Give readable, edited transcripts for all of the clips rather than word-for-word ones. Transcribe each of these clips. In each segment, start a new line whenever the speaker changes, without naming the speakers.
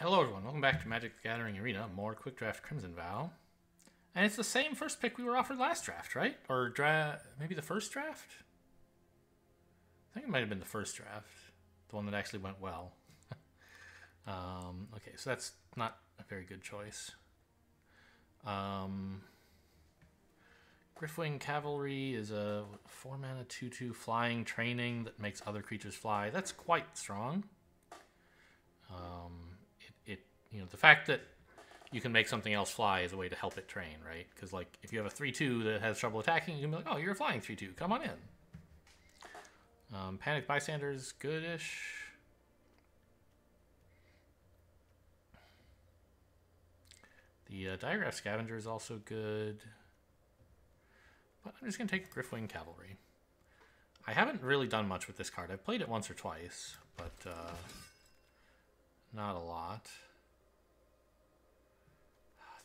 Hello everyone, welcome back to Magic the Gathering Arena, more Quick Draft Crimson Vow. And it's the same first pick we were offered last draft, right? Or maybe the first draft? I think it might have been the first draft. The one that actually went well. Okay, so that's not a very good choice. Griffwing Cavalry is a 4-mana 2/2 flying training that makes other creatures fly. That's quite strong. The fact that you can make something else fly is a way to help it train, right? Because, like, if you have a 3/2 that has trouble attacking, you can be like, oh, you're a flying 3/2. Come on in. Panic Bystander's good-ish. The Diagraph Scavenger is also good. But I'm just going to take Griffwing Cavalry. I haven't really done much with this card. I've played it once or twice, but not a lot.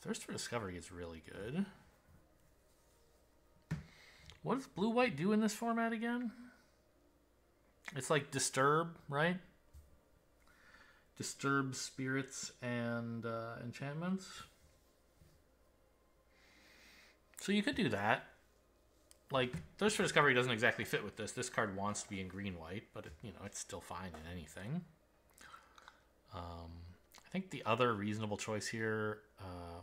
Thirst for Discovery is really good. What does blue-white do in this format again? It's like Disturb, right? Disturb spirits and enchantments. So you could do that. Like, Thirst for Discovery doesn't exactly fit with this. This card wants to be in green-white, but it's still fine in anything. I think the other reasonable choice here,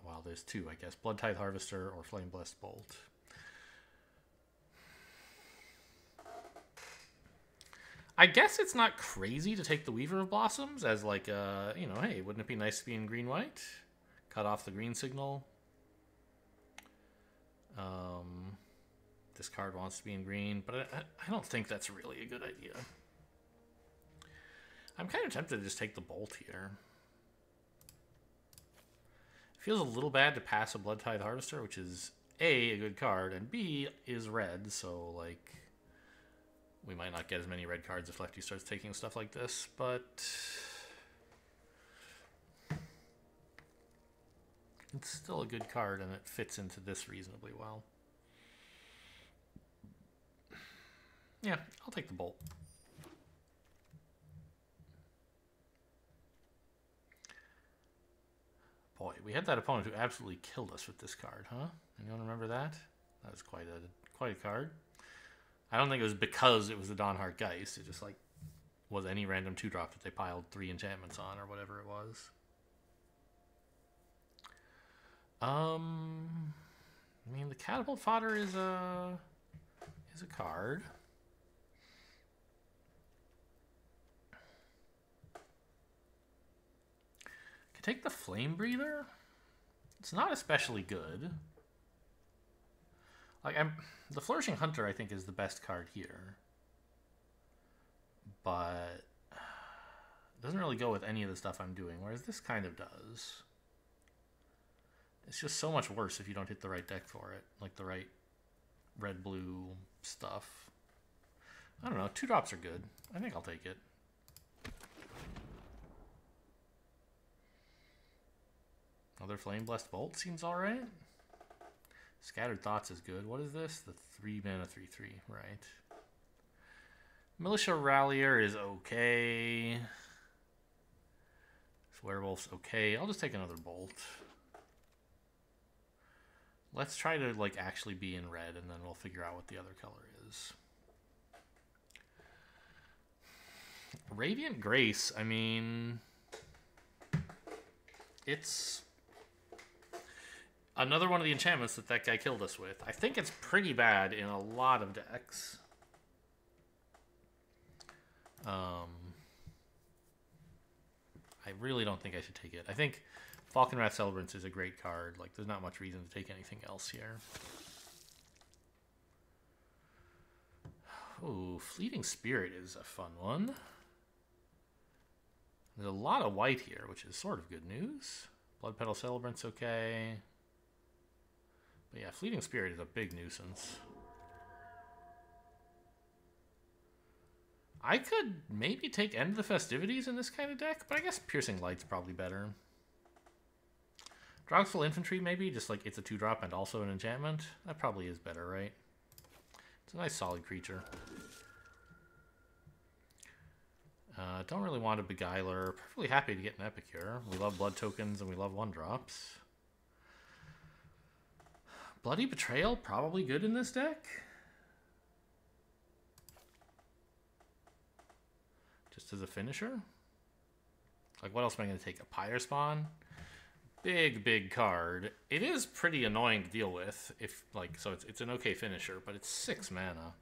well, there's two, I guess. Bloodtithe Harvester or Flame Blessed Bolt. I guess it's not crazy to take the Weaver of Blossoms as like, hey, wouldn't it be nice to be in green-white? Cut off the green signal. This card wants to be in green, but I don't think that's really a good idea. I'm kind of tempted to just take the Bolt here. It feels a little bad to pass a Bloodtithe Harvester, which is A, a good card, and B, is red, so, like, we might not get as many red cards if Lefty starts taking stuff like this, but it's still a good card, and it fits into this reasonably well. Yeah, I'll take the Bolt. Boy, we had that opponent who absolutely killed us with this card, huh? Anyone remember that? That was quite a card. I don't think it was because it was the Dawnhart Geist. It just, like, was any random 2-drop that they piled 3 enchantments on or whatever it was. I mean, the Catapult Fodder is a card. Could take the Flame Breather. It's not especially good. Like, the Flourishing Hunter, I think, is the best card here. But it doesn't really go with any of the stuff I'm doing, whereas this kind of does. It's just so much worse if you don't hit the right deck for it. Like the right red-blue stuff. I don't know. 2-drops are good. I think I'll take it. Another Flame Blessed Bolt seems alright. Scattered Thoughts is good. What is this? The 3-mana 3/3, right. Militia Rallier is okay. Werewolf's okay. I'll just take another Bolt. Let's try to, like, actually be in red, and then we'll figure out what the other color is. Radiant Grace, I mean, it's another one of the enchantments that guy killed us with. I think it's pretty bad in a lot of decks. I really don't think I should take it. I think Falconwrath Celebrants is a great card. Like, there's not much reason to take anything else here. Oh, Fleeting Spirit is a fun one. There's a lot of white here, which is sort of good news. Blood Petal Celebrant's okay. But yeah, Fleeting Spirit is a big nuisance. I could maybe take End of the Festivities in this kind of deck, but I guess Piercing Light's probably better. Drogful Infantry, maybe, just like it's a 2-drop and also an enchantment. That probably is better, right? It's a nice solid creature. Don't really want a Beguiler. Perfectly happy to get an Epicure. We love blood tokens and we love 1-drops. Bloody Betrayal, probably good in this deck. Just as a finisher. Like, what else am I going to take? A Pyre Spawn? Big card. It is pretty annoying to deal with. If like, so it's an okay finisher, but it's 6 mana.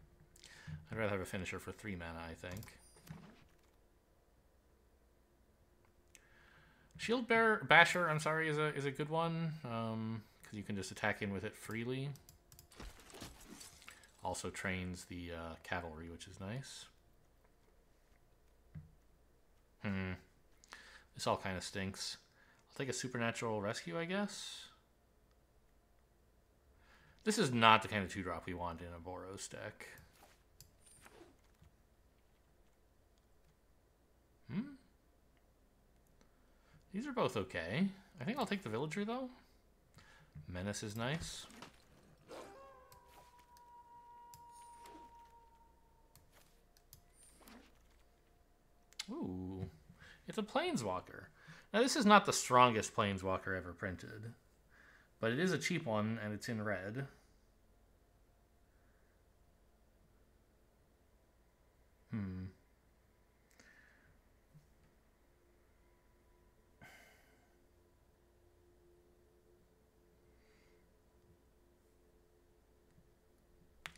I'd rather have a finisher for 3 mana, I think. Shield Basher, I'm sorry, is a good one. Because you can just attack in with it freely. Also trains the cavalry, which is nice. This all kind of stinks. I'll take a Supernatural Rescue, I guess. This is not the kind of 2-drop we want in a Boros deck. These are both okay. I think I'll take the Villager, though. Menace is nice. Ooh. It's a Planeswalker. Now, this is not the strongest Planeswalker ever printed. But it is a cheap one, and it's in red.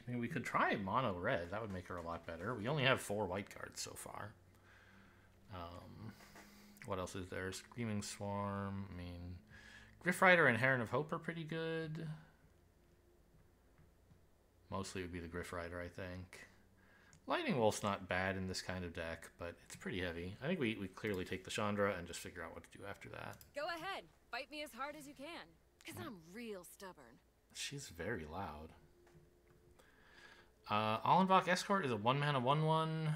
I mean, we could try mono red. That would make her a lot better. We only have 4 white cards so far. What else is there? Screaming Swarm. I mean, Griff Rider and Heron of Hope are pretty good. Mostly it would be the Griff Rider, I think. Lightning Wolf's not bad in this kind of deck, but it's pretty heavy. I think we clearly take the Chandra and just figure out what to do after that.
Go ahead. Fight me as hard as you can. Because I'm real stubborn.
She's very loud. Allenbach Escort is a 1-mana 1/1.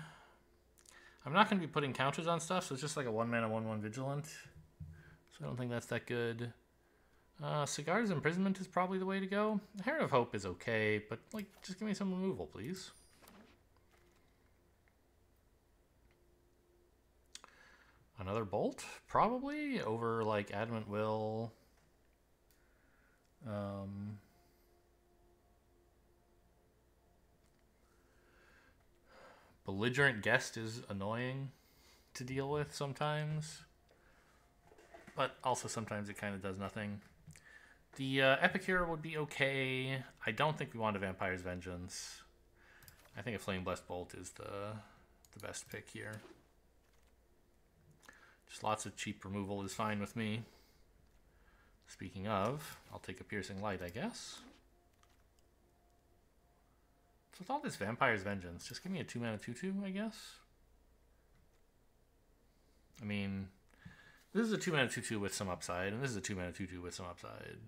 I'm not going to be putting counters on stuff, so it's just like a 1-mana 1/1 Vigilant. So I don't think that's that good. Cigar's Imprisonment is probably the way to go. Heron of Hope is okay, but like, just give me some removal, please. Another Bolt, probably, over like Adamant Will. Belligerent Guest is annoying to deal with sometimes, but also sometimes it kind of does nothing. The Epicure would be okay. I don't think we want a Vampire's Vengeance. I think a Flame Blessed Bolt is the best pick here. Just lots of cheap removal is fine with me. Speaking of, I'll take a Piercing Light, I guess. So with all this Vampire's Vengeance, just give me a 2-mana 2/2, I guess. I mean, this is a 2-mana 2/2 with some upside, and this is a 2-mana 2/2 with some upside.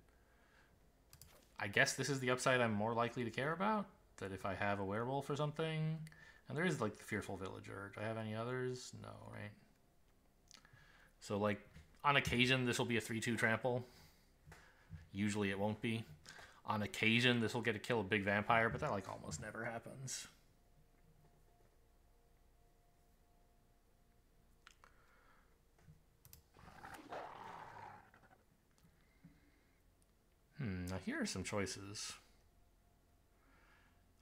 I guess this is the upside I'm more likely to care about. That if I have a werewolf or something, and there is like the Fearful Villager. Do I have any others? No, right? So like on occasion this will be a 3/2 trample. Usually it won't be. On occasion this will get to kill a big vampire, but that like almost never happens. Now here are some choices.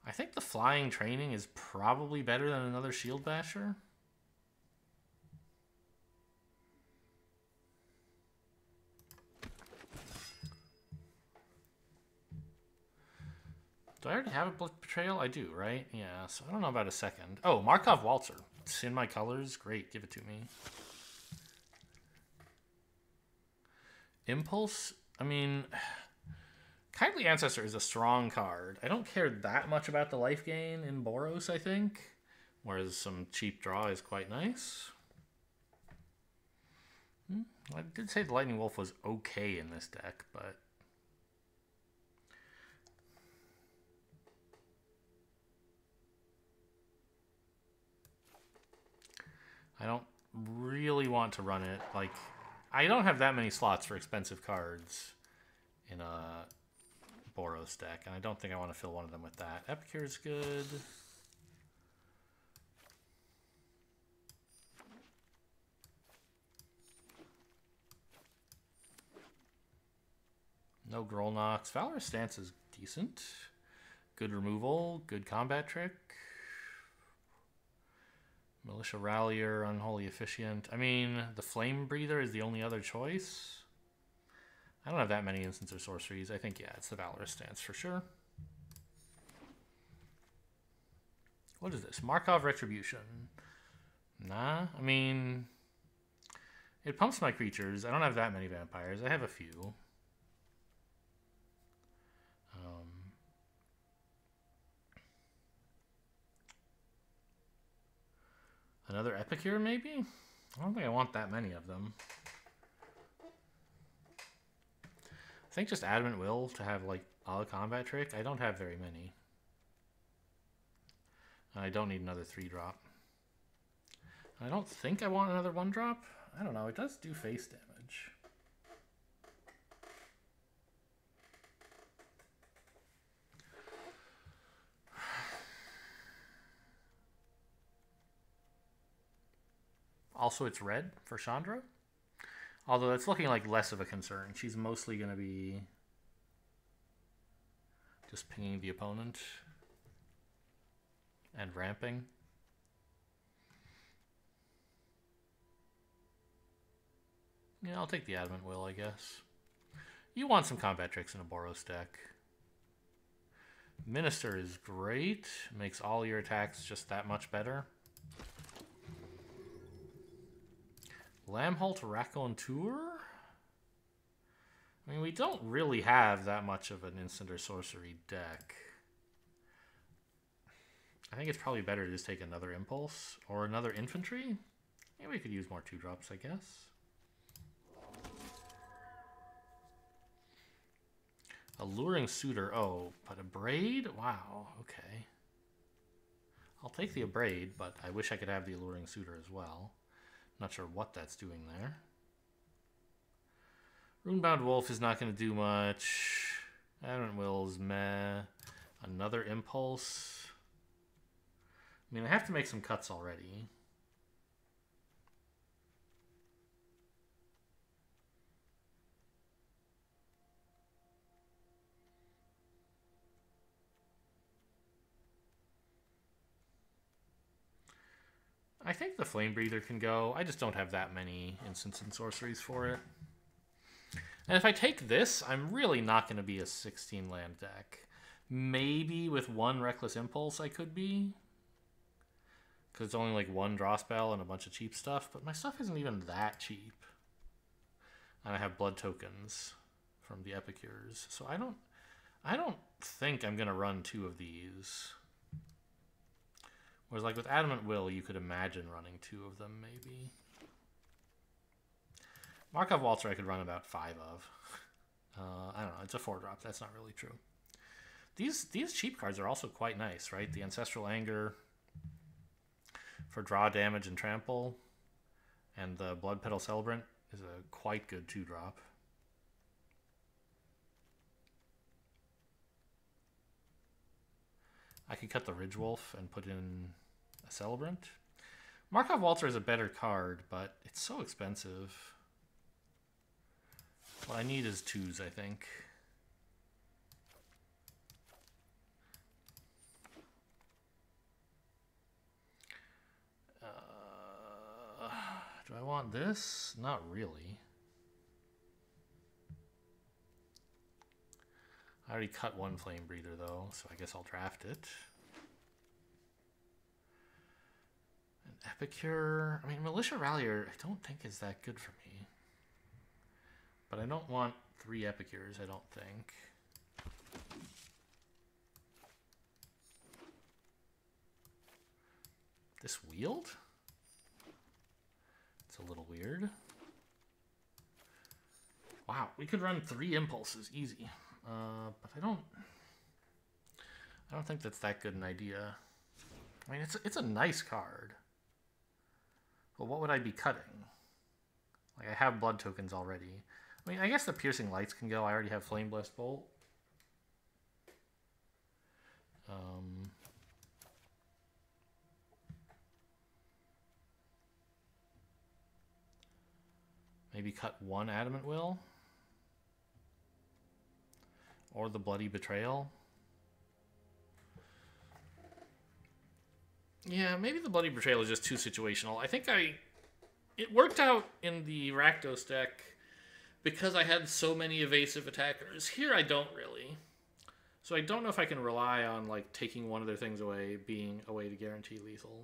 I think the Flying Training is probably better than another Shield Basher. Do I already have a Betrayal? I do, right? Yeah, so I don't know about a second. Oh, Markov Waltzer. It's in my colors. Great, give it to me. Impulse? I mean, Kindly Ancestor is a strong card. I don't care that much about the life gain in Boros, I think. Whereas some cheap draw is quite nice. I did say the Lightning Wolf was okay in this deck, but... I don't really want to run it. Like, I don't have that many slots for expensive cards in a Boros deck, and I don't think I want to fill one of them with that. Epicure's good. No Grolnox. Valorous Stance is decent. Good removal. Good combat trick. Militia Rallier, Unholy Efficient. I mean, the Flame Breather is the only other choice. I don't have that many instants or sorceries. I think, yeah, it's the Valorous Stance for sure. What is this? Markov Retribution. Nah, I mean, it pumps my creatures. I don't have that many vampires. I have a few. Another Epicure, maybe? I don't think I want that many of them. I think just Adamant Will to have, like, a combat trick. I don't have very many. And I don't need another 3-drop. I don't think I want another 1-drop. I don't know. It does do face damage. Also, it's red for Chandra. Although it's looking like less of a concern. She's mostly going to be just pinging the opponent and ramping. Yeah, I'll take the Adamant Will, I guess. You want some combat tricks in a Boros deck. Minister is great. Makes all your attacks just that much better. Lambholt Raconteur? I mean, we don't really have that much of an instant or sorcery deck. I think it's probably better to just take another Impulse or another Infantry. Maybe we could use more 2-drops, I guess. Alluring Suitor. Oh, but a Braid? Wow, okay. I'll take the Abrade, but I wish I could have the Alluring Suitor as well. Not sure what that's doing there. Runebound Wolf is not going to do much. Adamant Will's meh. Another Impulse. I mean, I have to make some cuts already. I think the Flame Breather can go. I just don't have that many instants and sorceries for it. And if I take this, I'm really not going to be a 16-land deck. Maybe with 1 Reckless Impulse I could be. Because it's only like 1 draw spell and a bunch of cheap stuff. But my stuff isn't even that cheap. And I have blood tokens from the Epicures. So I don't think I'm going to run 2 of these. Whereas, like, with Adamant Will, you could imagine running 2 of them, maybe. Markov Waltzer I could run about 5 of. I don't know. It's a 4-drop. That's not really true. These cheap cards are also quite nice, right? The Ancestral Anger for draw damage and trample. And the Blood Petal Celebrant is a quite good 2-drop. I could cut the Ridge Wolf and put in a Celebrant. Markov Waltzer is a better card, but it's so expensive. What I need is 2s, I think. Do I want this? Not really. I already cut 1 Flame Breather, though, so I guess I'll draft it. An Epicure. I mean, Militia Rallier, I don't think is that good for me. But I don't want 3 Epicures, I don't think. This Wield? It's a little weird. Wow, we could run 3 Impulses, easy. But I don't think that's that good an idea. I mean, it's a nice card. But what would I be cutting? Like, I have blood tokens already. I mean, I guess the Piercing Lights can go. I already have Flame Blessed Bolt. Maybe cut 1 Adamant Will. Or the Bloody Betrayal. Yeah, maybe the Bloody Betrayal is just too situational. I think it worked out in the Rakdos deck because I had so many evasive attackers. Here I don't really. So I don't know if I can rely on like taking one of their things away being a way to guarantee lethal.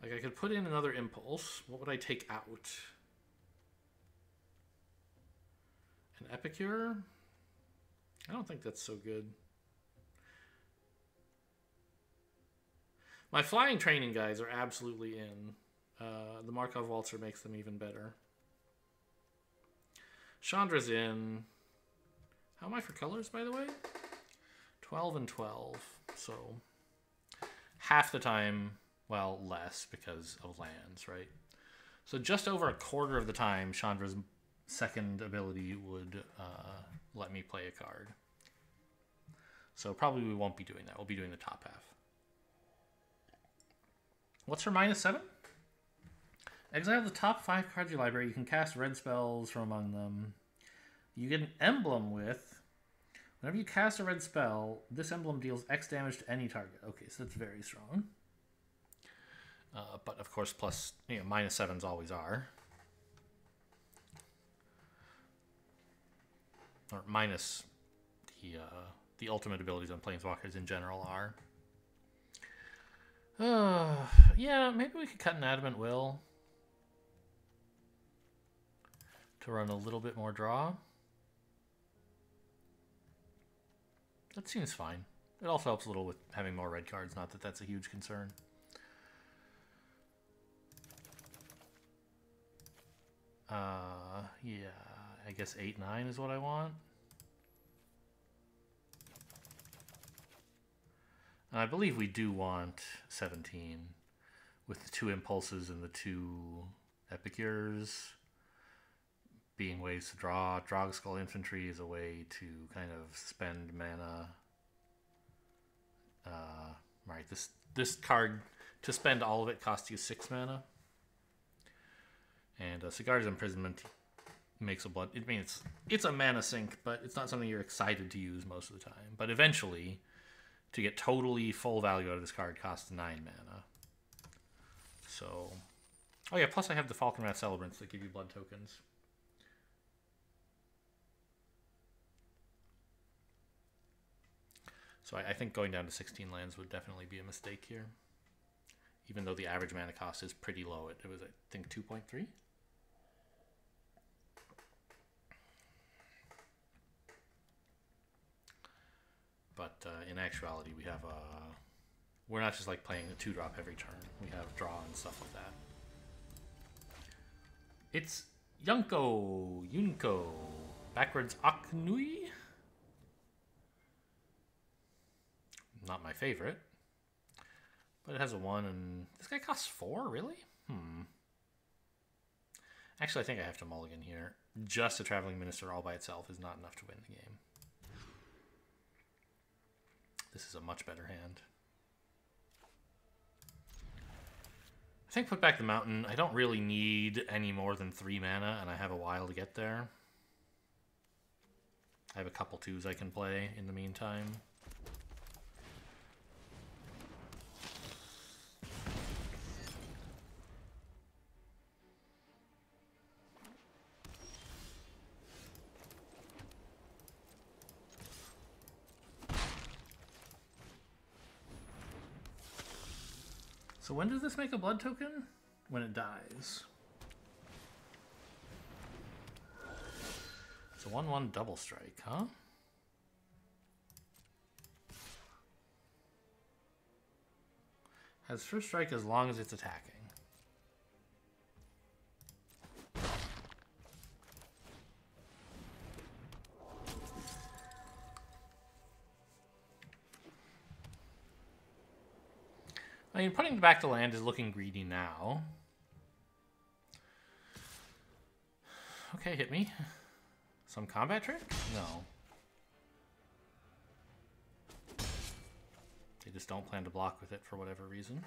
Like I could put in another impulse. What would I take out? An Epicure? I don't think that's so good. My flying training guys are absolutely in. The Markov Waltzer makes them even better. Chandra's in. How am I for colors, by the way? 12 and 12. So half the time, well, less because of lands, right? So just over a quarter of the time, Chandra's second ability would let me play a card. So probably we won't be doing that. We'll be doing the top half. What's her -7? Exile the top 5 cards of your library. You can cast red spells from among them. You get an emblem with... Whenever you cast a red spell, this emblem deals X damage to any target. Okay, so that's very strong. But of course, plus, -7s always are. Or minus the ultimate abilities on Planeswalkers in general are. Yeah, maybe we could cut an Adamant Will to run a little bit more draw. That seems fine. It also helps a little with having more red cards, not that that's a huge concern. Yeah, I guess 8-9 is what I want. And I believe we do want 17 with the 2 impulses and the 2 epicures being ways to draw. Drogskull Infantry is a way to kind of spend mana. Right, this card, to spend all of it, costs you 6 mana. And Sigarda's Imprisonment makes a blood... I mean, it's a mana sink, but it's not something you're excited to use most of the time. But eventually, to get totally full value out of this card, costs 9 mana. So... Oh yeah, plus I have the Falconwrath Celebrants that give you blood tokens. So I think going down to 16 lands would definitely be a mistake here. Even though the average mana cost is pretty low. It was, I think, 2.3? But in actuality, we have we're not just like playing a 2-drop every turn. We have draw and stuff like that. It's Yunko. Backwards Aknui. Not my favorite. But it has a 1, and this guy costs 4, really? Actually, I think I have to mulligan here. Just a Traveling Minister all by itself is not enough to win the game. This is a much better hand. I think put back the mountain. I don't really need any more than 3 mana, and I have a while to get there. I have a couple 2s I can play in the meantime. So when does this make a blood token? When it dies. It's a 1/1 double strike, huh? Has first strike as long as it's attacking. I mean, putting back the land is looking greedy now. Okay, hit me. Some combat trick? No. They just don't plan to block with it for whatever reason.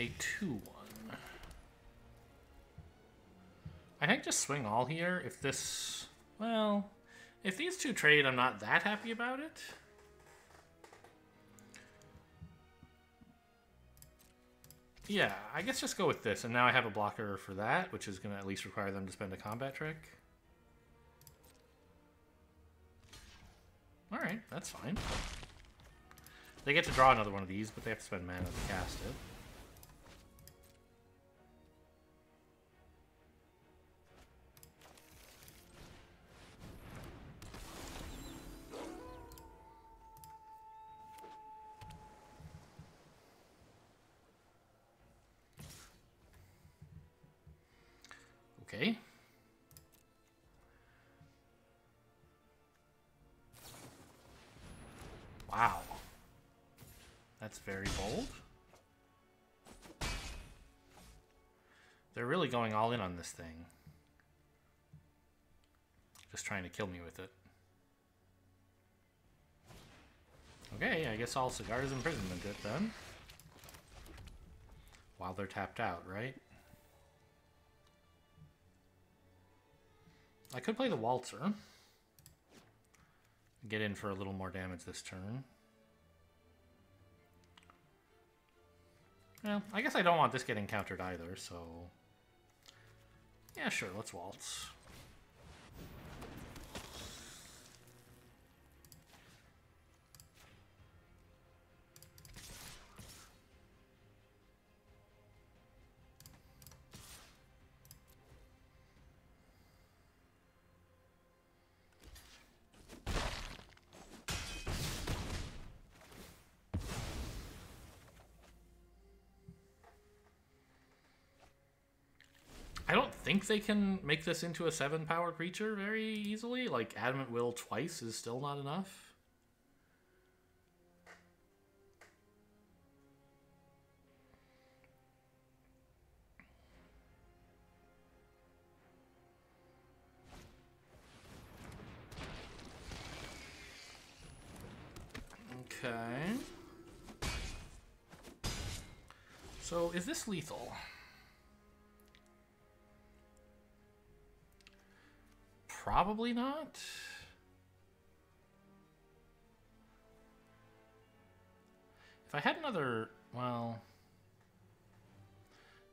a 2/1. I think just swing all here. If this... Well, if these two trade, I'm not that happy about it. Yeah, I guess just go with this. And now I have a blocker for that, which is going to at least require them to spend a combat trick. Alright, that's fine. They get to draw another one of these, but they have to spend mana to cast it. Okay. Wow. That's very bold. They're really going all in on this thing. Just trying to kill me with it. Okay, I guess I'll Cigar's Imprisonment it then. While they're tapped out, right? I could play the Waltzer. Get in for a little more damage this turn. Well, I guess I don't want this getting countered either, so... Yeah, sure, let's waltz. I don't think they can make this into a 7-power creature very easily. Like, Adamant Will twice is still not enough. Okay. So, is this lethal? Probably not. If I had another, well,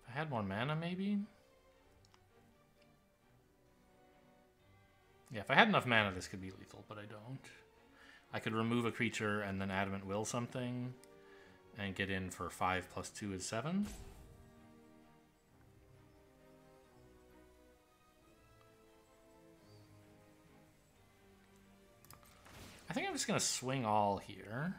if I had more mana, maybe. Yeah, if I had enough mana, this could be lethal, but I don't. I could remove a creature and then Adamant Will something and get in for 5 plus 2 is 7. I think I'm just going to swing all here.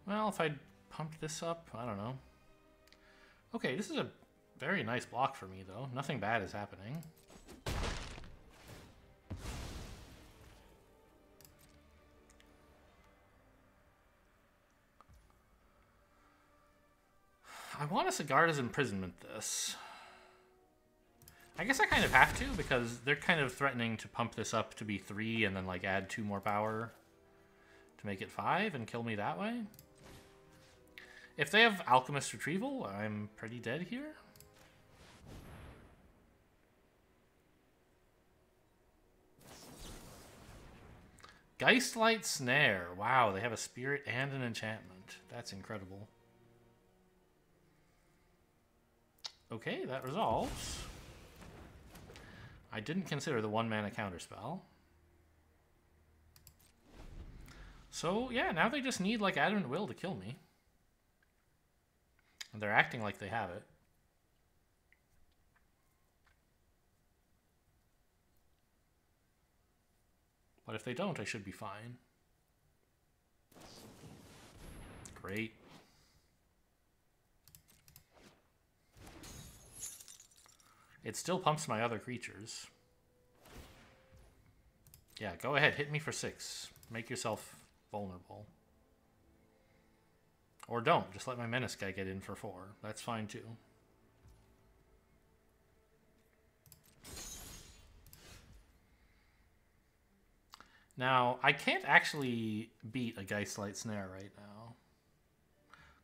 Well, if I pumped this up, I don't know. Okay, this is a very nice block for me, though. Nothing bad is happening. I want to Cigar's Imprisonment this. I guess I kind of have to, because they're kind of threatening to pump this up to be 3 and then like add 2 more power to make it 5 and kill me that way. If they have Alchemist Retrieval, I'm pretty dead here. Geistlight Snare. Wow, they have a spirit and an enchantment. That's incredible. Okay, that resolves. I didn't consider the 1-mana counterspell. So, yeah, now they just need, like, Adamant Will to kill me. And they're acting like they have it. But if they don't, I should be fine. Great. It still pumps my other creatures. Yeah, go ahead. Hit me for 6. Make yourself vulnerable. Or don't. Just let my menace guy get in for 4. That's fine too. Now, I can't actually beat a Geistlight Snare right now.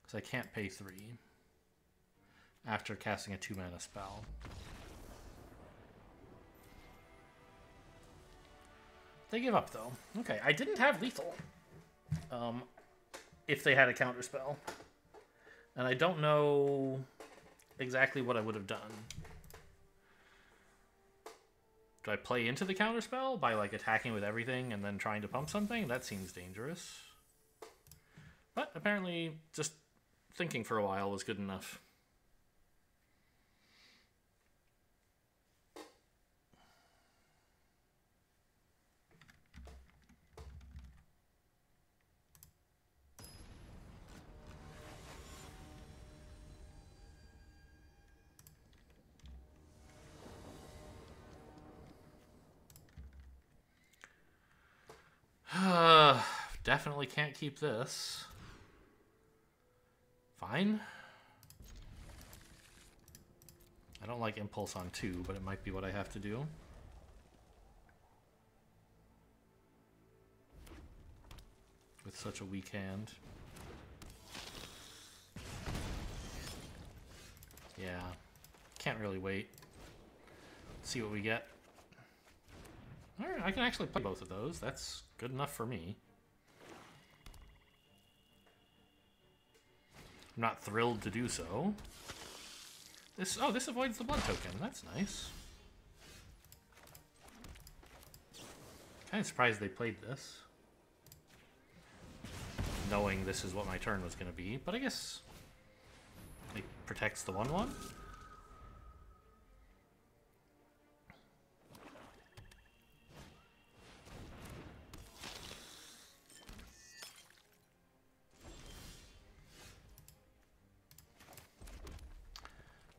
Because I can't pay 3 after casting a 2-mana spell. They give up, though. Okay, I didn't have lethal. If they had a counterspell. And I don't know exactly what I would have done. Do I play into the counterspell by, like, attacking with everything and then trying to pump something? That seems dangerous. But apparently just thinking for a while was good enough. Definitely can't keep this. Fine. I don't like Impulse on 2, but it might be what I have to do. With such a weak hand. Yeah. Can't really wait. Let's see what we get. Alright, I can actually play both of those. That's good enough for me. I'm not thrilled to do so. This avoids the blood token. That's nice. Kind of surprised they played this. Knowing this is what my turn was going to be, but I guess it protects the 1/1.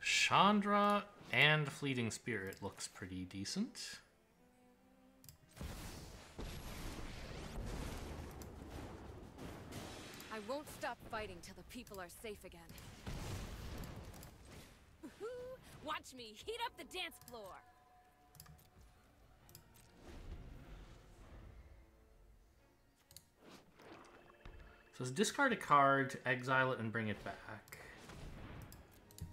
Chandra and Fleeting Spirit looks pretty decent.
I won't stop fighting till the people are safe again. Watch me heat up the dance floor.
So it's discard a card to exile it and bring it back.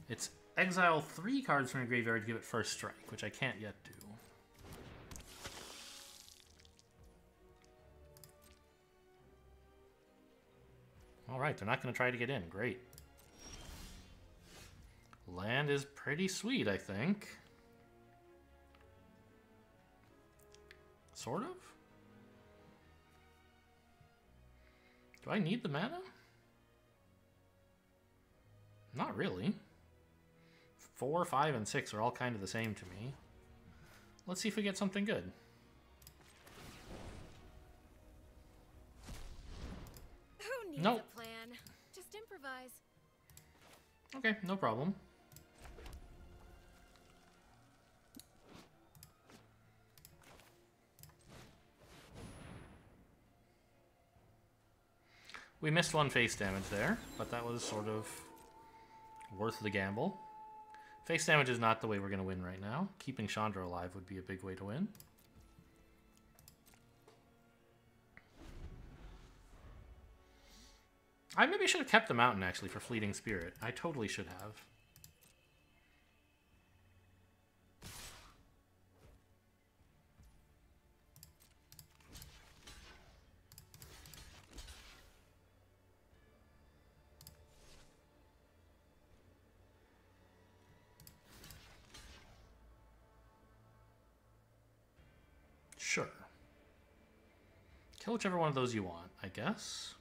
It's exile 3 cards from your graveyard to give it first strike, which I can't yet do. Alright, they're not going to try to get in. Great. Land is pretty sweet, I think. Sort of? Do I need the mana? Not really. 4, 5, and 6 are all kind of the same to me. Let's see if we get something good.
Who needs
Nope.
a plan? Just improvise.
Okay, no problem. We missed 1 face damage there, but that was sort of worth the gamble. Face damage is not the way we're going to win right now. Keeping Chandra alive would be a big way to win. I maybe should have kept the mountain, actually, for Fleeting Spirit. I totally should have. Sure. Kill whichever one of those you want, I guess.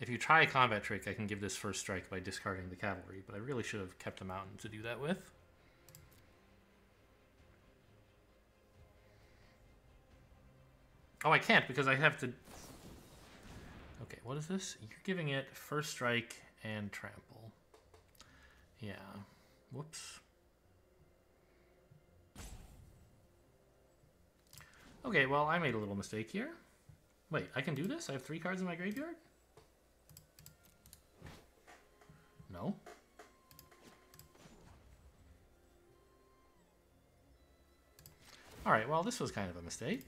If you try a combat trick, I can give this first strike by discarding the cavalry, but I really should have kept a mountain to do that with. Oh, I can't because I have to... Okay, what is this? You're giving it first strike and trample. Yeah. Whoops. Okay. Okay, well, I made a little mistake here. Wait, I can do this? I have 3 cards in my graveyard? No. Alright, well, this was kind of a mistake.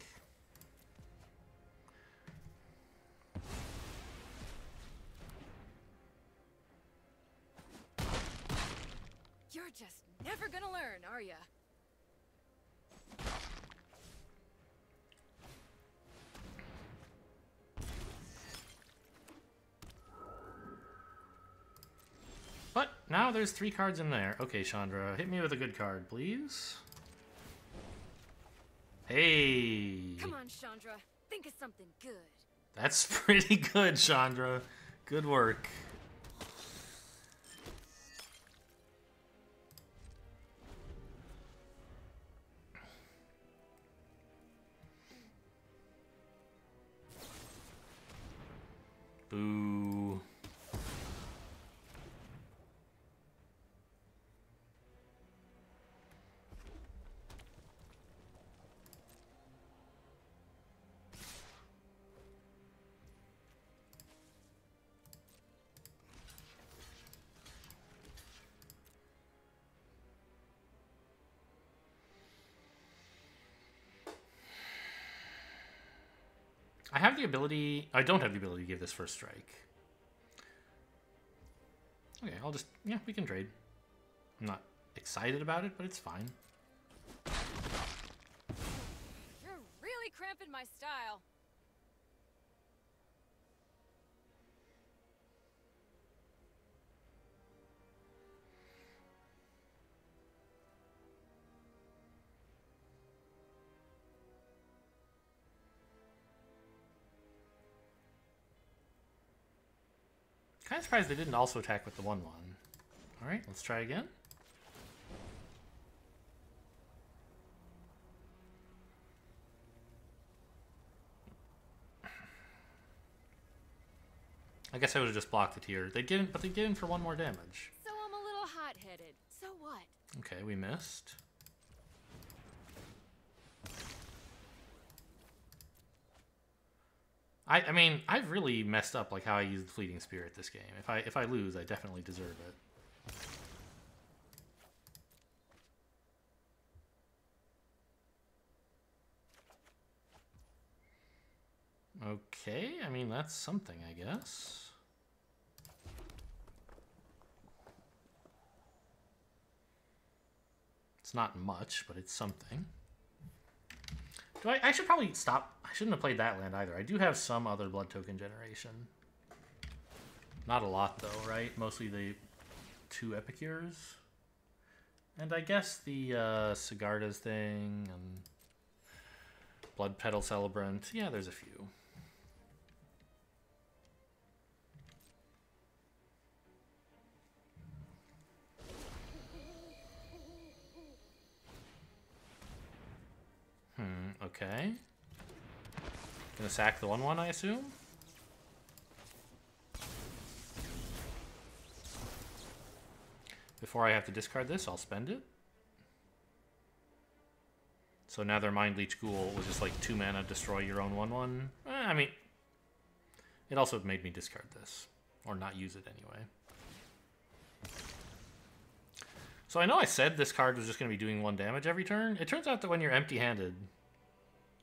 You're just never gonna learn, are ya?
But now there's 3 cards in there. Okay, Chandra, hit me with a good card, please. Hey!
Come on, Chandra. Think of something good.
That's pretty good, Chandra. Good work. Boo. I have the ability... I don't have the ability to give this first strike. Okay, I'll just... Yeah, we can trade. I'm not excited about it, but it's fine.
You're really cramping my style.
Kind of surprised they didn't also attack with the 1/1. Alright, let's try again. I guess I would have just blocked it here. They didn't, but they get in for 1 more damage.
So I'm a little hot-headed. So what?
Okay, we missed. I mean, I've really messed up like how I used Fleeting Spirit this game. If I lose, I definitely deserve it. Okay, I mean, that's something, I guess. It's not much, but it's something. I should probably stop. I shouldn't have played that land either. I do have some other blood token generation. Not a lot, though, right? Mostly the 2 Epicures. And I guess the Sigarda's thing and Blood Petal Celebrant. Yeah, there's a few. Okay. Gonna sack the 1/1, I assume? Before I have to discard this, I'll spend it. So now their Mind Leech Ghoul was just like 2 mana, destroy your own 1/1. I mean, it also made me discard this. Or not use it anyway. So I know I said this card was just going to be doing 1 damage every turn. It turns out that when you're empty-handed,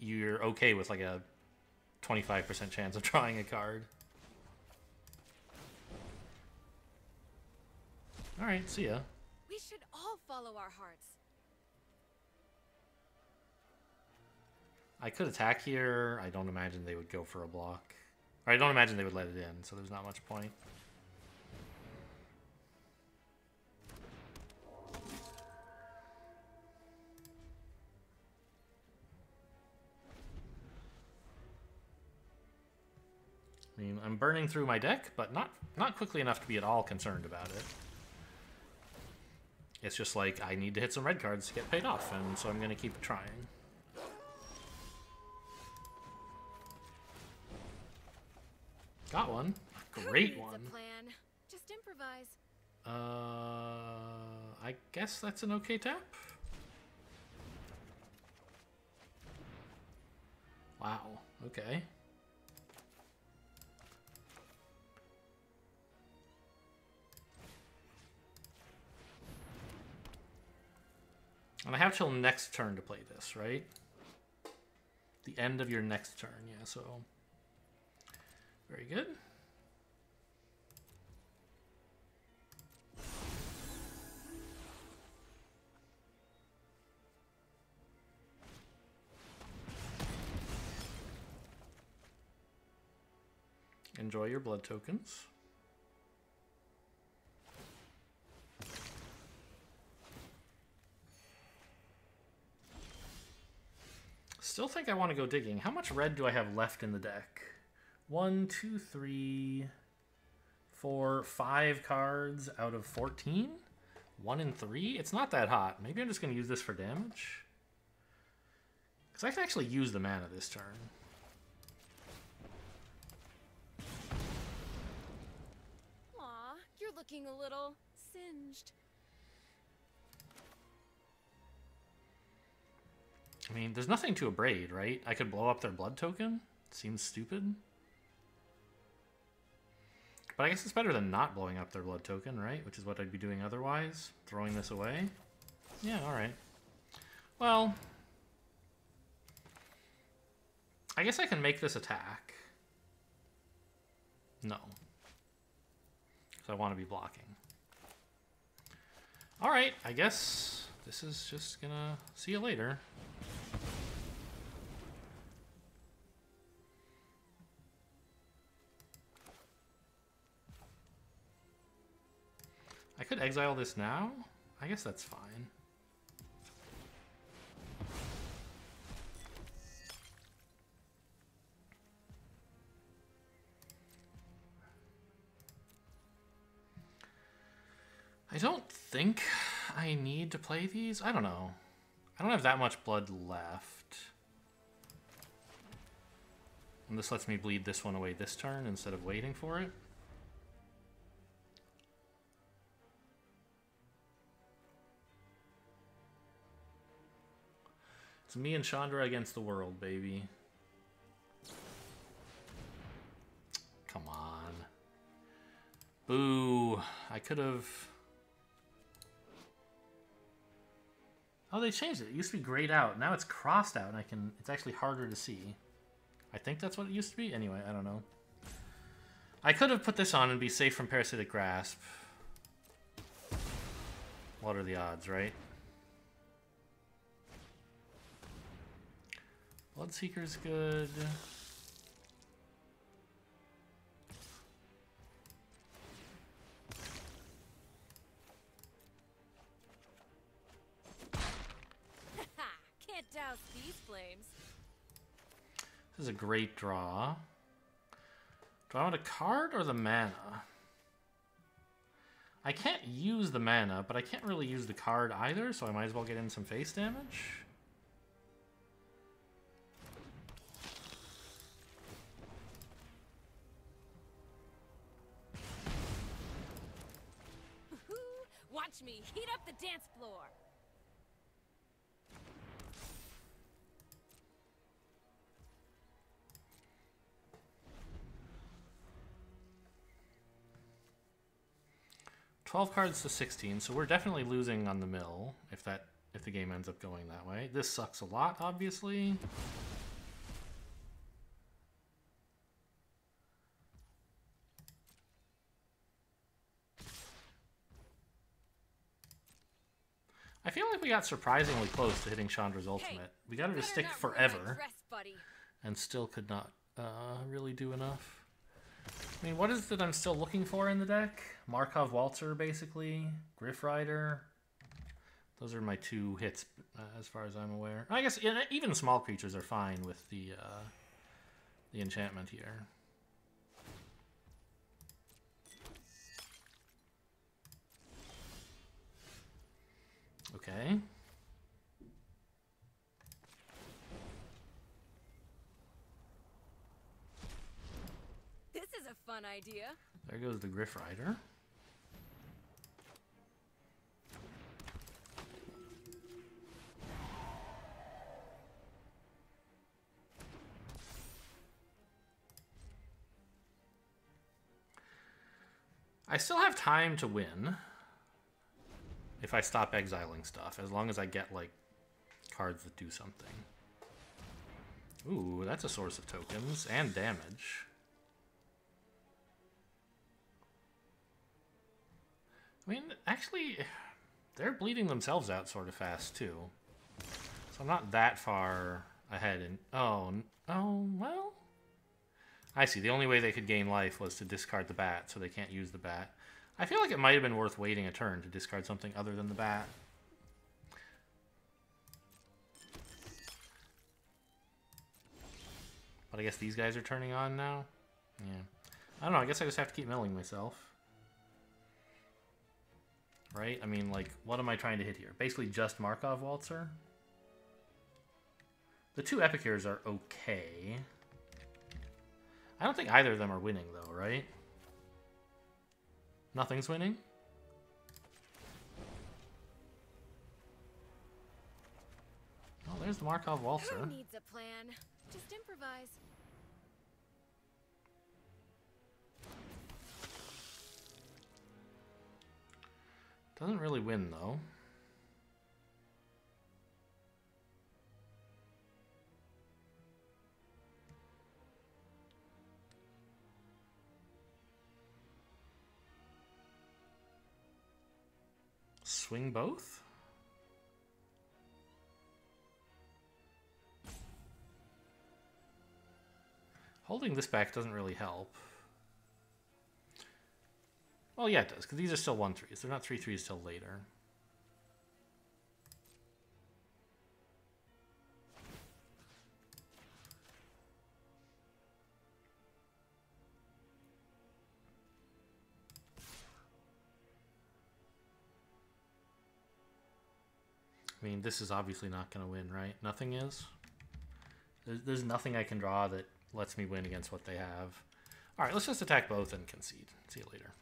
you're okay with like a 25% chance of drawing a card. Alright, see ya.
We should all follow our hearts.
I could attack here. I don't imagine they would go for a block. Or I don't imagine they would let it in, so there's not much point. I mean, I'm burning through my deck, but not quickly enough to be at all concerned about it. It's just like, I need to hit some red cards to get paid off, and so I'm going to keep trying. Got one. Great one.
A plan? Just improvise.
I guess that's an okay tap. Wow, okay. And I have till next turn to play this, right? The end of your next turn, yeah, so... Very good. Enjoy your blood tokens. Still think I want to go digging. How much red do I have left in the deck? 1, 2, 3, 4, 5 cards out of 14? 1 and 3? It's not that hot. Maybe I'm just going to use this for damage. Because I can actually use the mana this turn.
Aw, you're looking a little singed.
I mean, there's nothing to abrade, right? I could blow up their blood token. Seems stupid. But I guess it's better than not blowing up their blood token, right? Which is what I'd be doing otherwise. Throwing this away. Yeah, alright. Well... I guess I can make this attack. No. So I want to be blocking. Alright, I guess this is just gonna... See you later. I could exile this now? I guess that's fine. I don't think I need to play these. I don't know. I don't have that much blood left. And this lets me bleed this one away this turn instead of waiting for it. It's me and Chandra against the world, baby. Come on. Boo. I could have... Oh, they changed it. It used to be grayed out. Now it's crossed out, and I can... It's actually harder to see. I think that's what it used to be. Anyway, I don't know. I could have put this on and be safe from Parasitic Grasp. What are the odds, right? Bloodseeker's good.
Can't douse these flames.
This is a great draw. Do I want a card or the mana? I can't use the mana, but I can't really use the card either, so I might as well get in some face damage.
Watch me heat up the dance floor.
$12 cards to 16, so we're definitely losing on the mill if the game ends up going that way. This sucks a lot, obviously. I feel like we got surprisingly close to hitting Chandra's ultimate. We got her to stick forever and still could not really do enough. I mean, what is it I'm still looking for in the deck? Markov Waltzer, basically. Griff Rider. Those are my two hits, as far as I'm aware. I guess even small creatures are fine with the enchantment here. Okay.
This is a fun idea.
There goes the Griff Rider. I still have time to win if I stop exiling stuff, as long as I get, like, cards that do something. Ooh, that's a source of tokens and damage. I mean, actually, they're bleeding themselves out sort of fast, too. So I'm not that far ahead. And oh, well. I see. The only way they could gain life was to discard the bat, so they can't use the bat. I feel like it might have been worth waiting a turn to discard something other than the bat. But I guess these guys are turning on now? Yeah. I don't know. I guess I just have to keep milling myself. Right? I mean, like, what am I trying to hit here? Basically just Markov Waltzer? The two Epicures are okay. I don't think either of them are winning, though, right? Nothing's winning? Oh, there's the Markov Waltzer.
Who needs a plan? Just improvise.
Doesn't really win, though. Swing both? Holding this back doesn't really help. Well, yeah, it does, because these are still 1-3s. They're not 3-3s till later. I mean, this is obviously not going to win, right? Nothing is? There's nothing I can draw that lets me win against what they have. All right, let's just attack both and concede. See you later.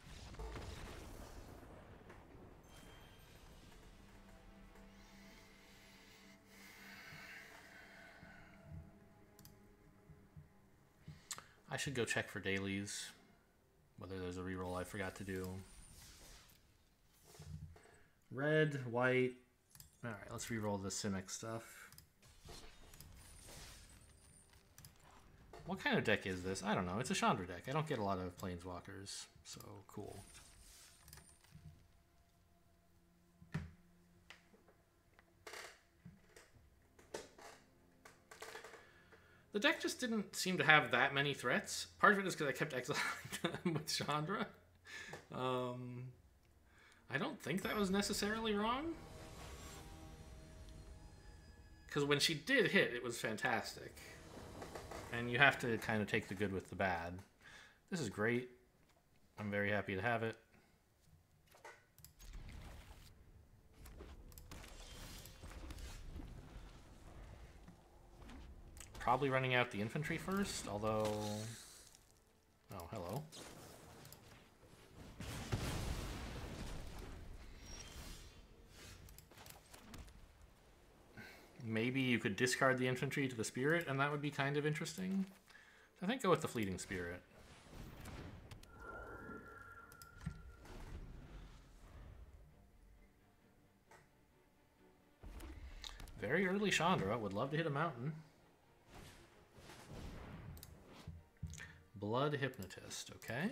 I should go check for dailies, whether there's a reroll I forgot to do. Red, white. All right, let's reroll the Simic stuff. What kind of deck is this? I don't know. It's a Chandra deck. I don't get a lot of Planeswalkers, so cool. The deck just didn't seem to have that many threats. Part of it is because I kept exiling them with Chandra. I don't think that was necessarily wrong. Because when she did hit, it was fantastic. And you have to kind of take the good with the bad. This is great. I'm very happy to have it. Probably running out the infantry first, although... Oh, hello. Maybe you could discard the infantry to the spirit, and that would be kind of interesting. I think go with the fleeting spirit. Very early Chandra. Would love to hit a mountain. Blood Hypnotist, okay.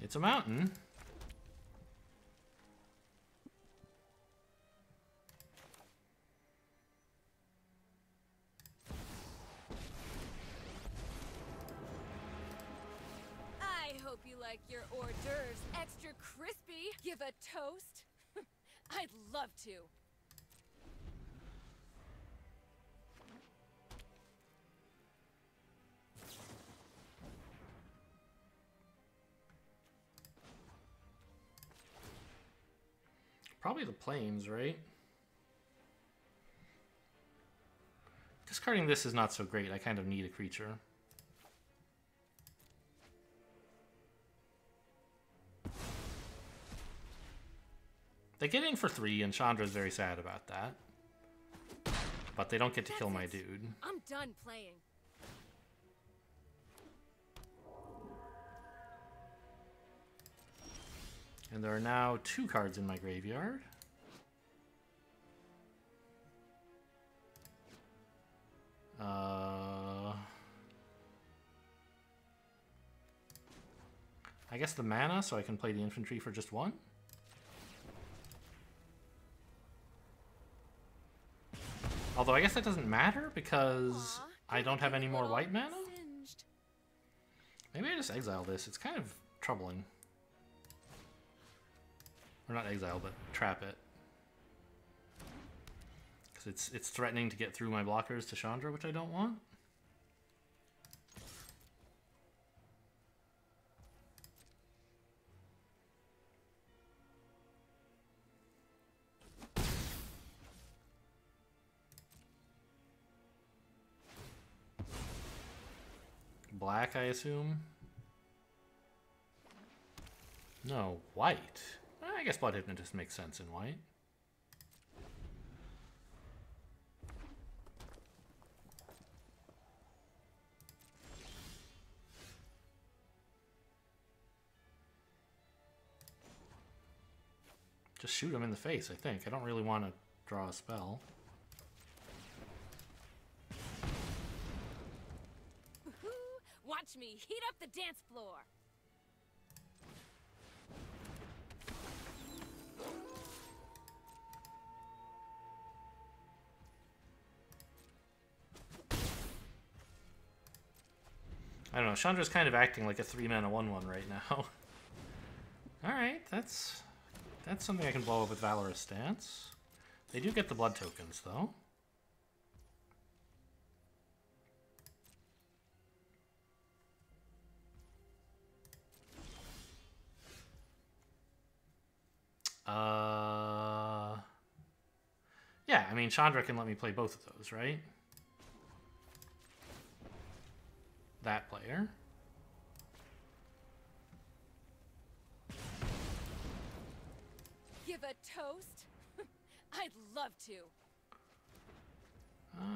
It's a mountain.
I hope you like your hors d'oeuvres extra crispy. Give a toast? I'd love to.
Probably the plains, right? Discarding this is not so great. I kind of need a creature. They get in for 3, and Chandra's very sad about that. But they don't get to kill my dude.
I'm done playing.
And there are now 2 cards in my graveyard. I guess the mana, so I can play the infantry for just 1. Although I guess that doesn't matter because I don't have any more white mana. Maybe I just exile this. It's kind of troubling. Or not exile, but trap it. Because it's threatening to get through my blockers to Chandra, which I don't want. Black, I assume? No, white. I guess Blood Hypnotist makes sense in white. Just shoot him in the face, I think. I don't really want to draw a spell.
Watch me heat up the dance floor.
I don't know, Chandra's kind of acting like a 3-mana 1/1 right now. Alright, that's something I can blow up with Valorous Stance. They do get the blood tokens, though. Yeah, I mean, Chandra can let me play both of those, right? That player.
Give a toast? I'd love to.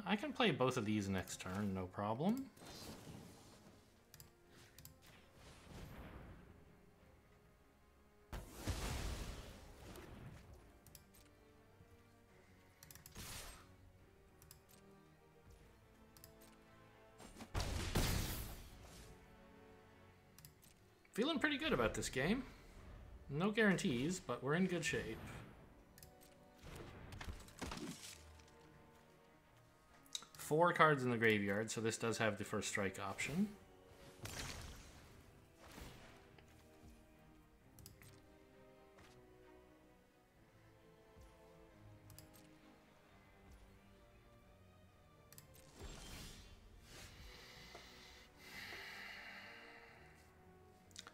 I can play both of these next turn, no problem. Feeling pretty good about this game. No guarantees, but we're in good shape. Four cards in the graveyard, so this does have the first strike option.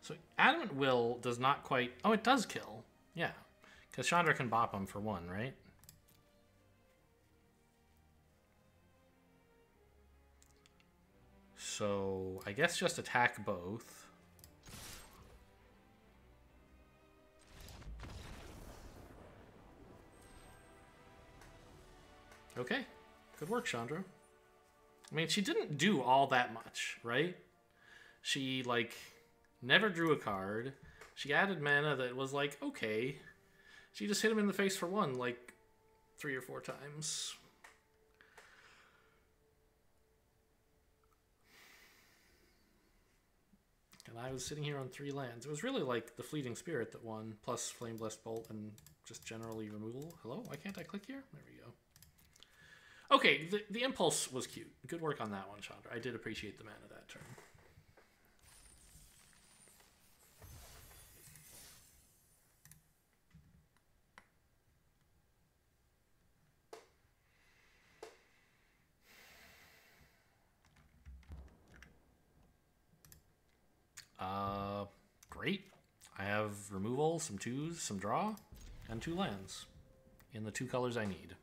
So Adamant Will does not quite... Oh, it does kill. Yeah. Because Chandra can bop him for 1, right? So I guess just attack both. Okay. Good work, Chandra. I mean, she didn't do all that much, right? She, like... never drew a card. She added mana that was like, okay. She just hit him in the face for 1, like, 3 or 4 times. And I was sitting here on 3 lands. It was really like the Fleeting Spirit that won, plus Flame Blessed Bolt and just generally removal. Hello? Why can't I click here? There we go. Okay, the impulse was cute. Good work on that one, Chandra. I did appreciate the mana that turn. Great. I have removal, some 2s, some draw, and 2 lands in the 2 colors I need.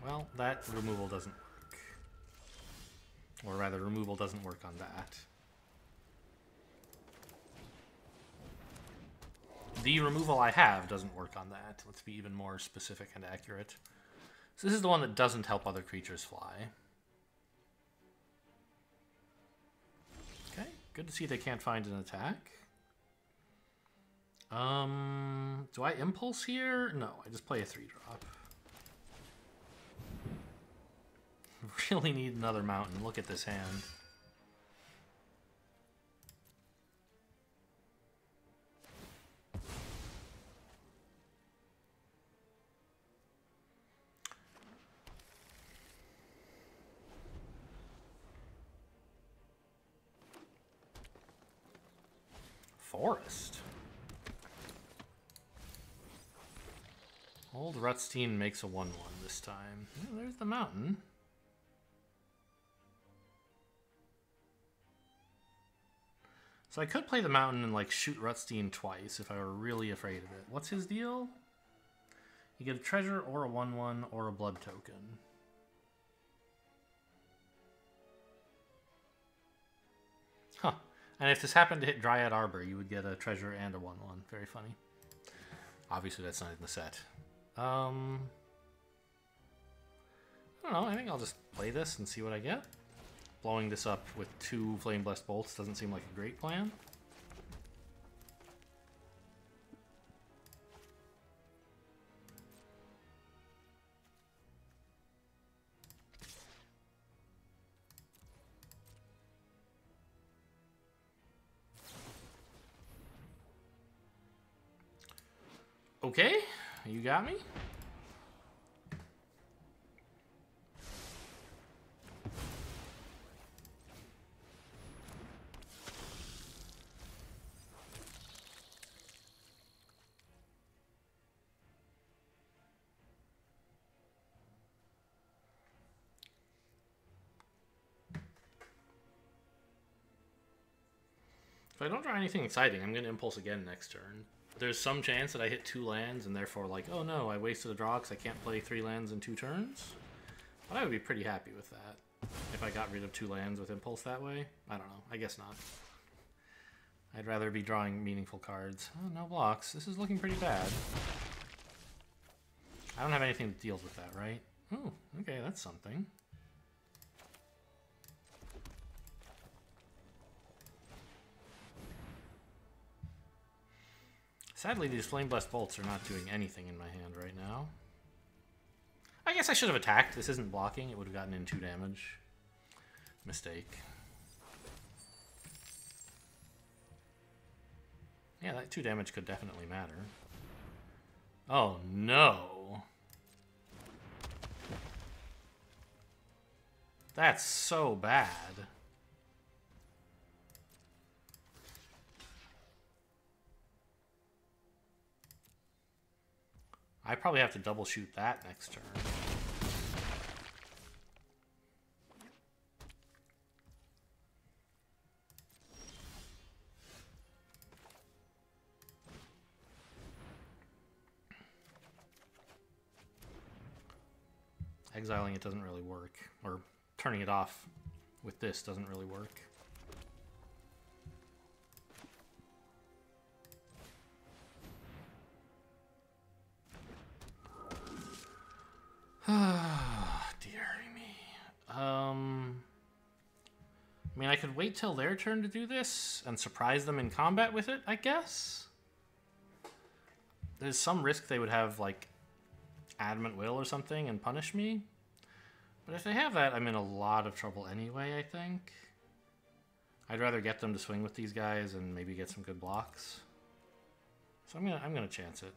Well, that removal doesn't work. Or rather, removal doesn't work on that. The removal I have doesn't work on that. Let's be even more specific and accurate. So this is the one that doesn't help other creatures fly. Okay, good to see they can't find an attack. Do I impulse here? No, I just play a 3-drop. Really need another mountain. Look at this hand. Forest. Old Rutstein makes a 1/1 this time. Oh, there's the mountain. So I could play the mountain and like shoot Rutstein twice if I were really afraid of it. What's his deal? You get a treasure or a 1/1 or a blood token. Huh. And if this happened to hit Dryad Arbor, you would get a treasure and a 1/1. Very funny. Obviously, that's not in the set. I don't know. I think I'll just play this and see what I get. Blowing this up with 2 Flame Blessed Bolts doesn't seem like a great plan. Okay, you got me. If I don't draw anything exciting, I'm going to impulse again next turn. There's some chance that I hit 2 lands and therefore like, oh no, I wasted a draw because I can't play 3 lands in 2 turns. But I would be pretty happy with that if I got rid of 2 lands with impulse that way. I don't know. I guess not. I'd rather be drawing meaningful cards. Oh, no blocks. This is looking pretty bad. I don't have anything that deals with that, right? Oh, okay, that's something. Sadly, these Flame Blessed Bolts are not doing anything in my hand right now. I guess I should have attacked. This isn't blocking. It would have gotten in 2 damage. Mistake. Yeah, that 2 damage could definitely matter. Oh, no. That's so bad. I probably have to double shoot that next turn. Exiling it doesn't really work, or turning it off with this doesn't really work. Dear me. I mean, I could wait till their turn to do this and surprise them in combat with it, I guess. There's some risk they would have, like, Adamant Will or something and punish me. But if they have that, I'm in a lot of trouble anyway, I think. I'd rather get them to swing with these guys and maybe get some good blocks. So I'm gonna chance it.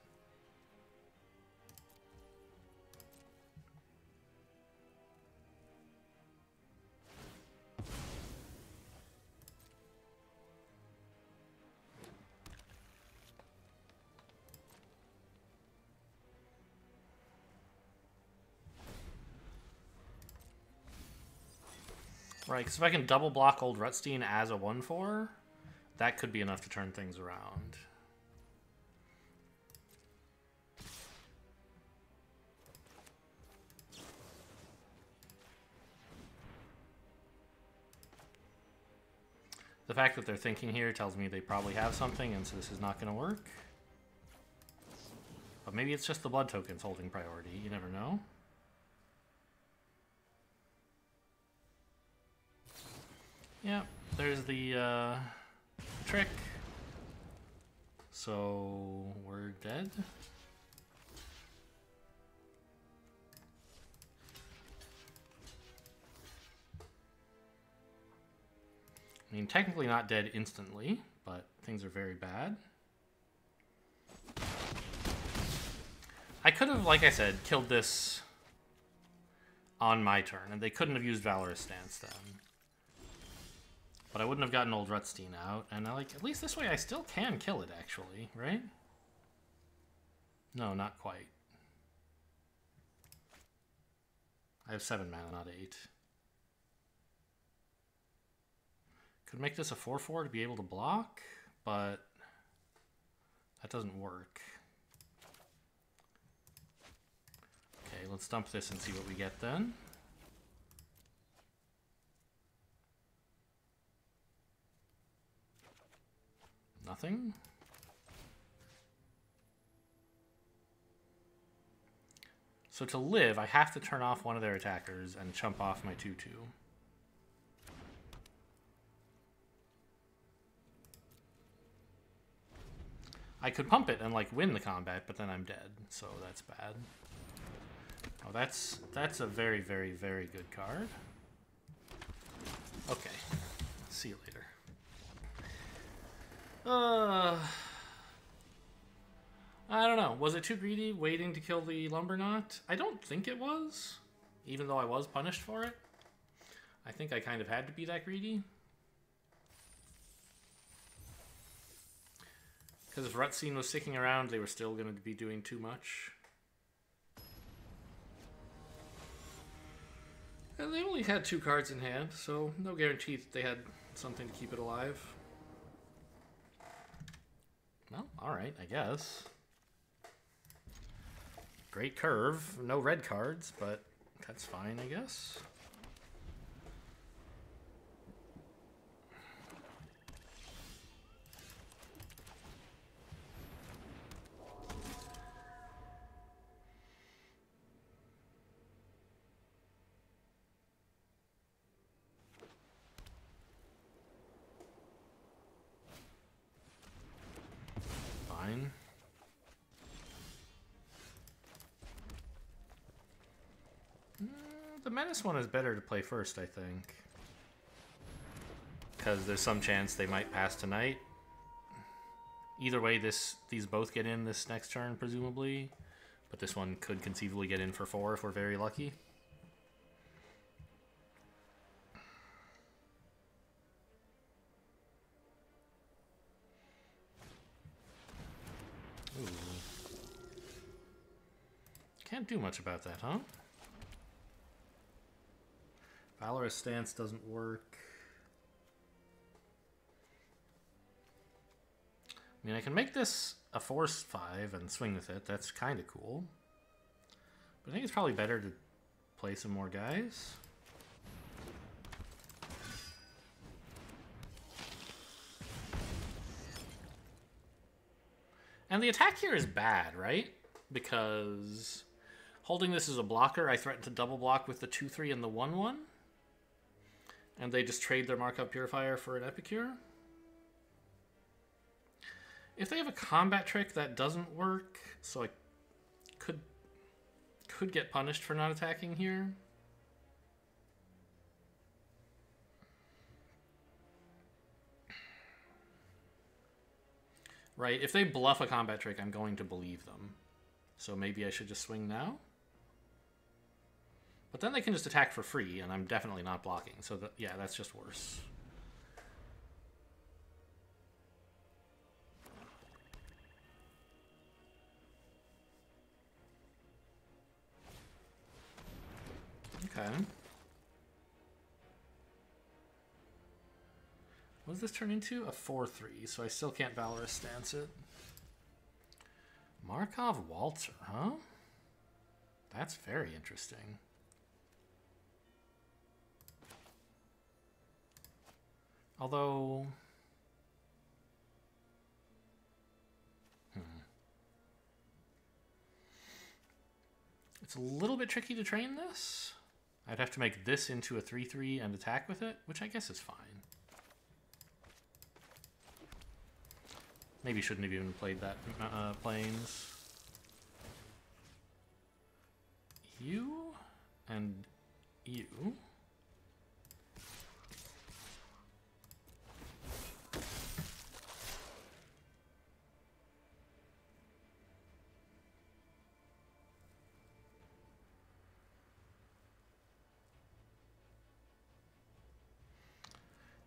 Right, because if I can double block old Rutstein as a 1/4, that could be enough to turn things around. The fact that they're thinking here tells me they probably have something, and so this is not going to work. But maybe it's just the blood tokens holding priority. You never know. Yeah, there's the trick. So we're dead. I mean, technically not dead instantly, but things are very bad. I could have, like I said, killed this on my turn, and they couldn't have used Valorous Stance then. But I wouldn't have gotten Old Rutstein out, and at least this way I still can kill it, actually, right? No, not quite. I have 7 mana, not 8. Could make this a 4/4 to be able to block, but that doesn't work. Okay, let's dump this and see what we get then. Nothing. So to live, I have to turn off one of their attackers and chump off my 2/2. I could pump it and like win the combat, but then I'm dead, so that's bad. Oh, that's a very, very, very good card. Okay, see you later. I don't know. Was it too greedy waiting to kill the Lumberknot? I don't think it was, even though I was punished for it. I think I kind of had to be that greedy. Because if Rutstein was sticking around, they were still going to be doing too much. And they only had 2 cards in hand, so no guarantee that they had something to keep it alive. Well, alright, I guess. Great curve. No red cards, but that's fine, I guess. Fine. The Menace one is better to play first, I think. Because there's some chance they might pass tonight. Either way, these both get in this next turn, presumably. But this one could conceivably get in for 4 if we're very lucky. Ooh. Can't do much about that, huh? Valorous Stance doesn't work. I mean, I can make this a Force 5 and swing with it. That's kind of cool. But I think it's probably better to play some more guys. And the attack here is bad, right? Because holding this as a blocker, I threaten to double block with the 2/3 and the 1/1. And they just trade their Markup Purifier for an Epicure. If they have a combat trick, that doesn't work. So I could get punished for not attacking here. Right, if they bluff a combat trick, I'm going to believe them. So maybe I should just swing now? But then they can just attack for free, and I'm definitely not blocking. So yeah, that's just worse. Okay. What does this turn into? A 4/3, so I still can't Valorous Stance it. Markov Waltzer, huh? That's very interesting. Although... It's a little bit tricky to train this. I'd have to make this into a 3/3 and attack with it, which I guess is fine. Maybe shouldn't have even played that planes. You and you.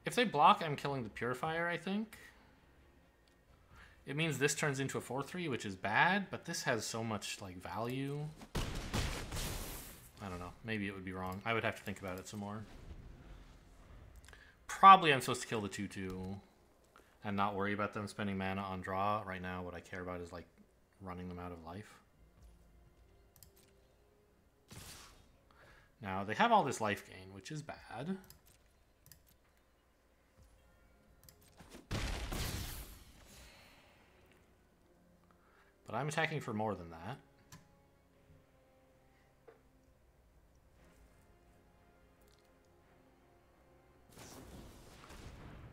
If they block, I'm killing the Purifier, I think. It means this turns into a 4-3, which is bad, but this has so much like value. I don't know. Maybe it would be wrong. I would have to think about it some more. Probably I'm supposed to kill the 2-2 and not worry about them spending mana on draw. Right now, what I care about is like running them out of life. Now, they have all this life gain, which is bad. But I'm attacking for more than that.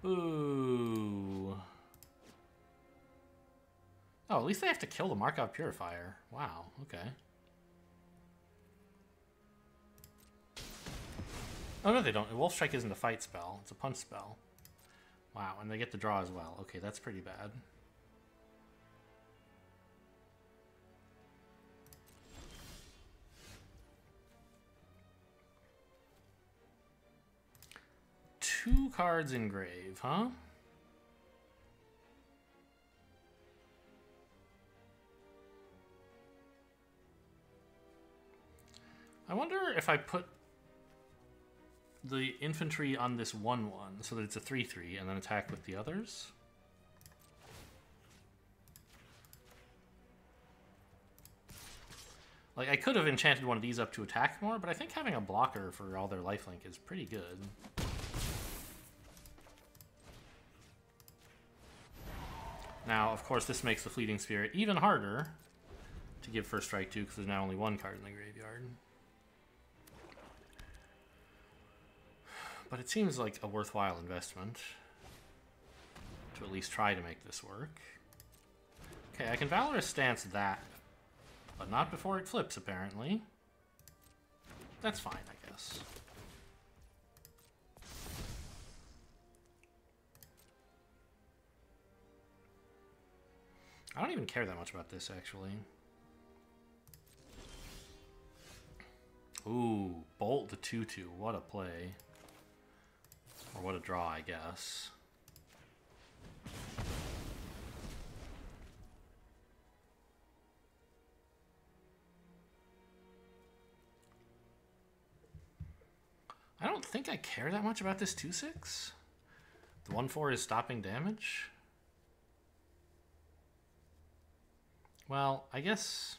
Ooh. Oh, at least they have to kill the Markov Purifier. Wow, okay. Oh, no, they don't. Wolf Strike isn't a fight spell. It's a punch spell. Wow, and they get the draw as well. Okay, that's pretty bad. Two cards in grave, huh? I wonder if I put the infantry on this 1-1 so that it's a 3-3 and then attack with the others. Like, I could have enchanted one of these up to attack more, but I think having a blocker for all their lifelink is pretty good. Now, of course, this makes the Fleeting Spirit even harder to give first strike to because there's now only one card in the graveyard. But it seems like a worthwhile investment to at least try to make this work. Okay, I can Valorous Stance that, but not before it flips, apparently. That's fine, I guess. I don't even care that much about this, actually. Ooh, Bolt the 2-2. What a play. Or what a draw, I guess. I don't think I care that much about this 2-6. The 1-4 is stopping damage. Well, I guess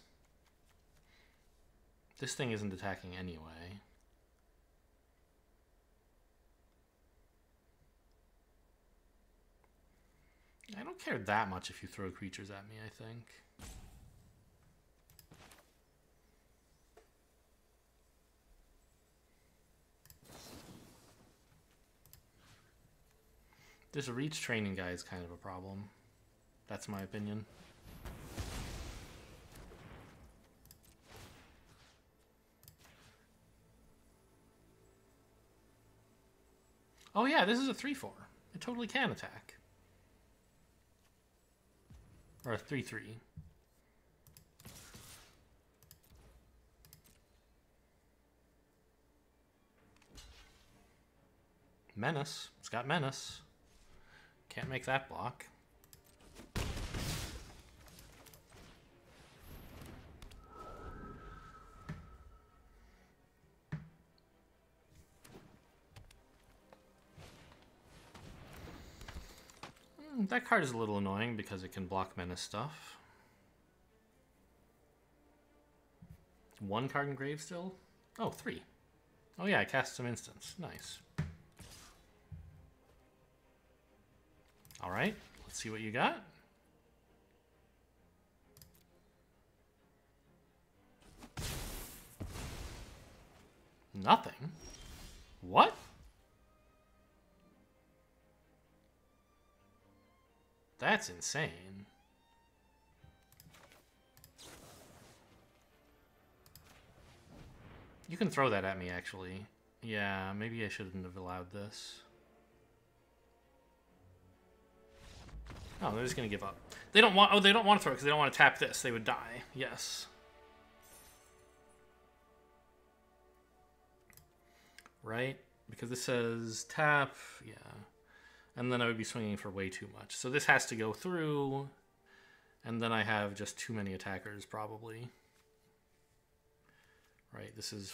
this thing isn't attacking anyway. I don't care that much if you throw creatures at me, I think. This reach training guy is kind of a problem. That's my opinion. Oh yeah, this is a 3-4. It totally can attack. Or a 3-3. Menace. It's got Menace. Can't make that block. That card is a little annoying because it can block Menace stuff. One card in grave still? Oh, 3. Oh yeah, I cast some instants. Nice. Alright, let's see what you got. Nothing? What? That's insane. You can throw that at me, actually. Yeah, maybe I shouldn't have allowed this. Oh, they're just gonna give up. They don't want. Oh, they don't want to throw it because they don't want to tap this. They would die. Yes. Right? Because this says tap. Yeah. And then I would be swinging for way too much. So this has to go through. And then I have just too many attackers, probably. Right, this is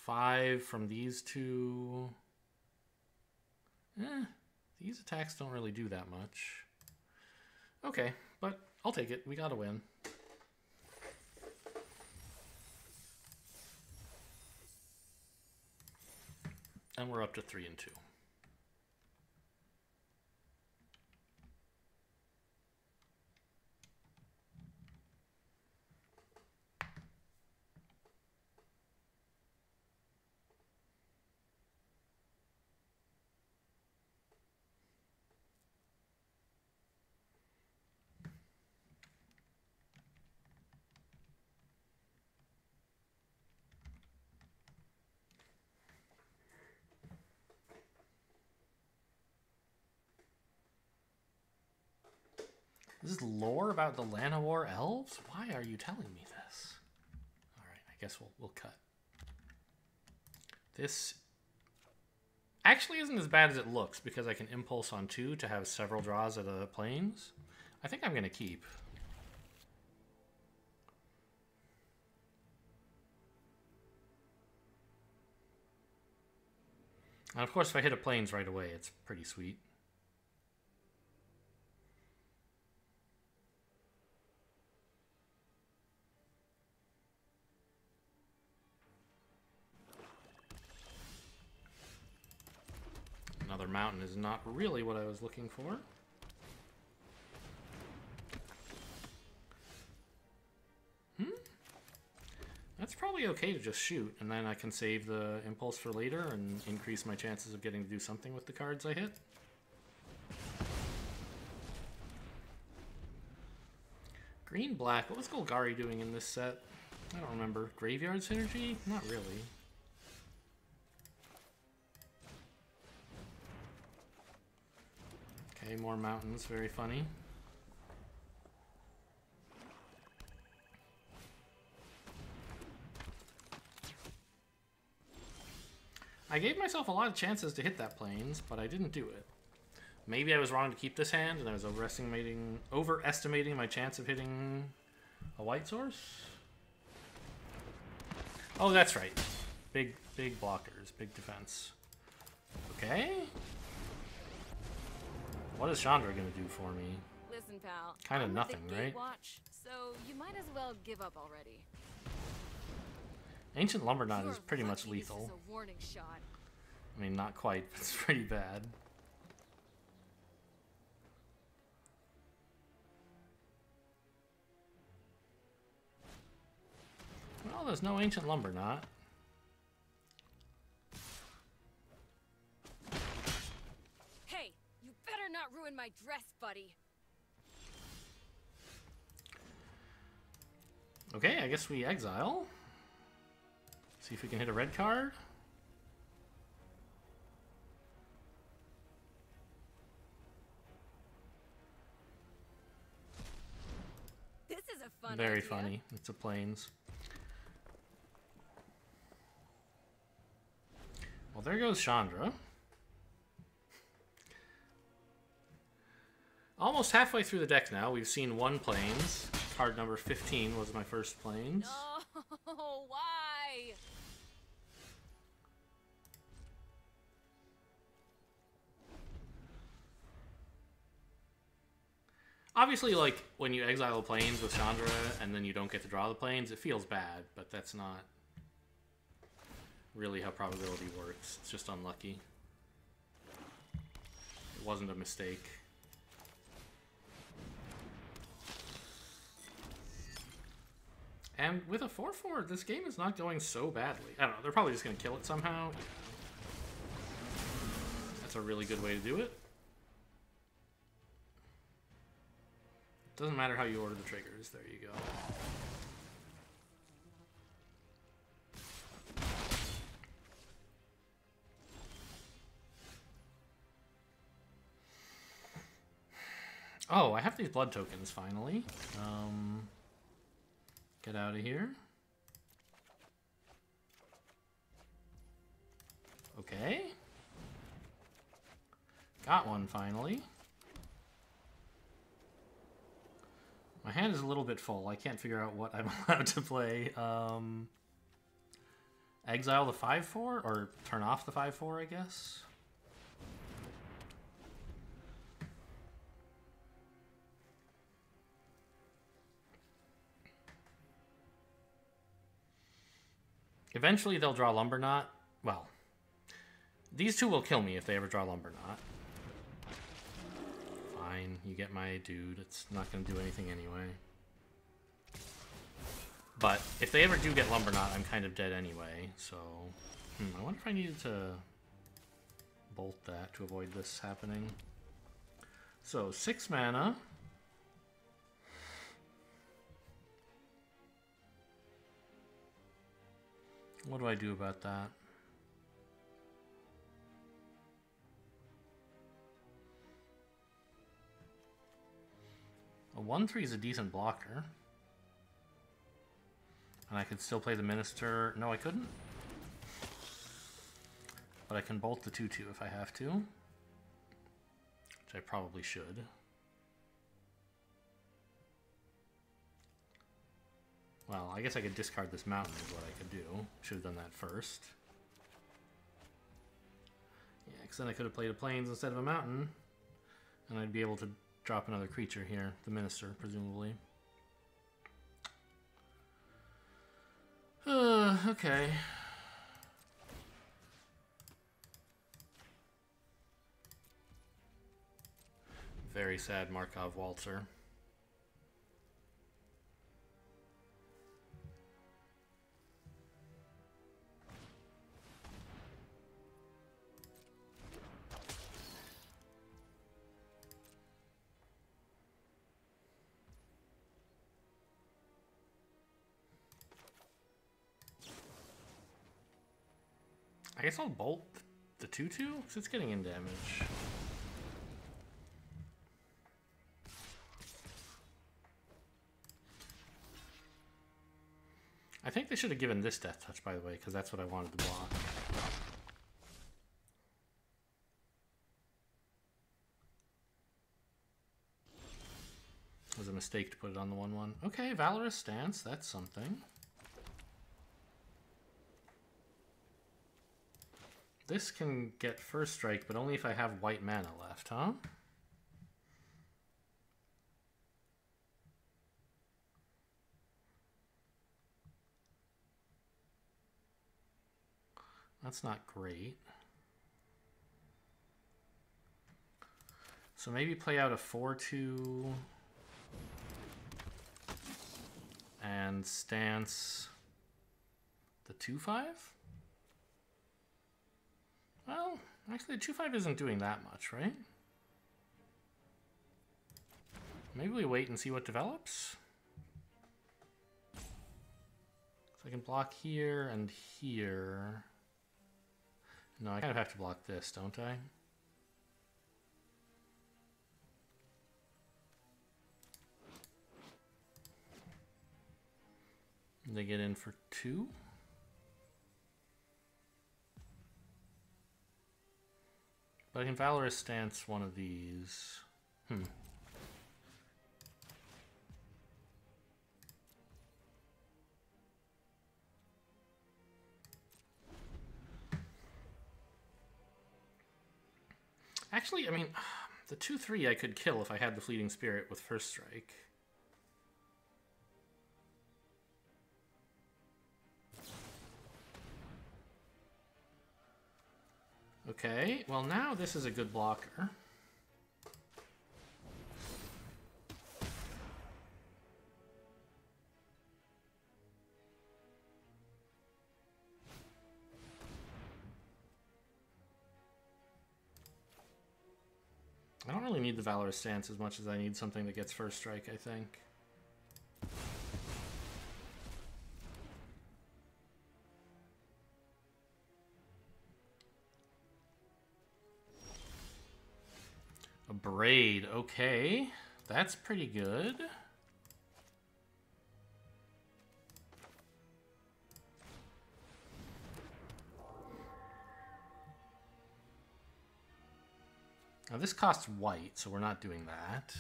5 from these two. These attacks don't really do that much. Okay, but I'll take it. We gotta win. And we're up to 3 and 2. This is lore about the Llanowar elves? Why are you telling me this? Alright, I guess we'll cut. This actually isn't as bad as it looks because I can impulse on 2 to have several draws of the planes. I think I'm going to keep. And of course, if I hit a planes right away, it's pretty sweet. Another mountain is not really what I was looking for. That's probably okay to just shoot, and then I can save the impulse for later and increase my chances of getting to do something with the cards I hit. Green, black. What was Golgari doing in this set? I don't remember. Graveyard synergy? Not really. Okay, more mountains. Very funny. I gave myself a lot of chances to hit that planes, but I didn't do it. Maybe I was wrong to keep this hand, and I was overestimating my chance of hitting a white source. Oh, that's right. Big blockers, big defense. Okay. What is Chandra gonna do for me?
Listen, pal.
Kind of nothing, right?
Watch, so you might as well give up already.
Ancient Lumberknot is pretty much lethal.
This is a warning shot.
I mean, not quite, but it's pretty bad. Well, there's no Ancient Lumberknot.
Hey, you better not ruin my dress, buddy.
Okay, I guess we exile. See if we can hit a red card.
This is a fun
Very
idea.
funny. It's a plains. Well, there goes Chandra. Almost halfway through the deck now. We've seen one plains. Card number 15 was my first plains.
No, why?
Obviously, like, when you exile planes with Chandra and then you don't get to draw the planes, it feels bad, but that's not really how probability works. It's just unlucky. It wasn't a mistake. And with a 4-4, this game is not going so badly. I don't know, they're probably just going to kill it somehow. That's a really good way to do it. Doesn't matter how you order the triggers. There you go. Oh, I have these blood tokens finally. Get out of here. Okay. Got one finally. My hand is a little bit full. I can't figure out what I'm allowed to play. Exile the 5/4 or turn off the 5/4, I guess. Eventually they'll draw Lumber Knot. Well, these two will kill me if they ever draw Lumber Knot. Fine, you get my dude. It's not going to do anything anyway. But if they ever do get Lumber Knot, I'm kind of dead anyway. So, I wonder if I needed to bolt that to avoid this happening. So, 6 mana. What do I do about that? A 1/3 is a decent blocker. And I could still play the Minister. No, I couldn't. But I can bolt the 2/2 if I have to. Which I probably should. Well, I guess I could discard this mountain is what I could do. Should have done that first. Yeah, because then I could have played a plains instead of a mountain. And I'd be able to drop another creature here. The Minister, presumably. Okay. Very sad Markov Waltzer. I guess I'll bolt the 2/2 because it's getting in damage. I think they should have given this Death Touch, by the way, because that's what I wanted to block. It was a mistake to put it on the 1/1. Okay, Valorous Stance, that's something. This can get first strike, but only if I have white mana left, huh? That's not great. So maybe play out a 4/2 and stance the 2/5? Well, actually the 2/5 isn't doing that much, right? Maybe we wait and see what develops. So I can block here and here. No, I kind of have to block this, don't I? And they get in for 2. But I can Valorous Stance one of these. Actually, I mean, the 2/3 I could kill if I had the Fleeting Spirit with first strike. Okay, well now this is a good blocker. I don't really need the Valorous Stance as much as I need something that gets first strike, I think. A Braid, okay. That's pretty good. Now this costs white, so we're not doing that.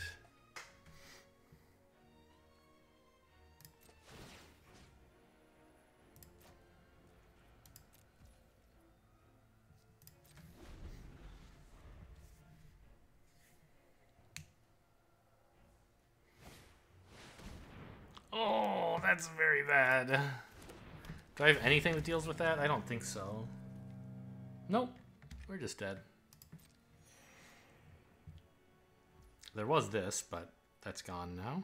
Oh, that's very bad. Do I have anything that deals with that? I don't think so. Nope. We're just dead. There was this, but that's gone now.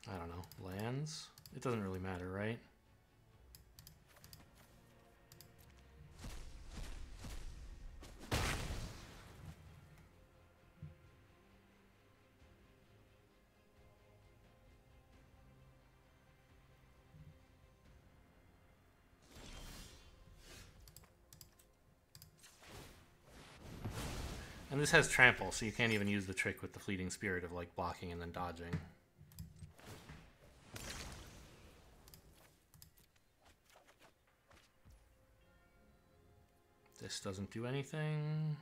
I don't know. Lands? It doesn't really matter, right? And this has trample, so you can't even use the trick with the fleeting spirit of like blocking and then dodging. This doesn't do anything.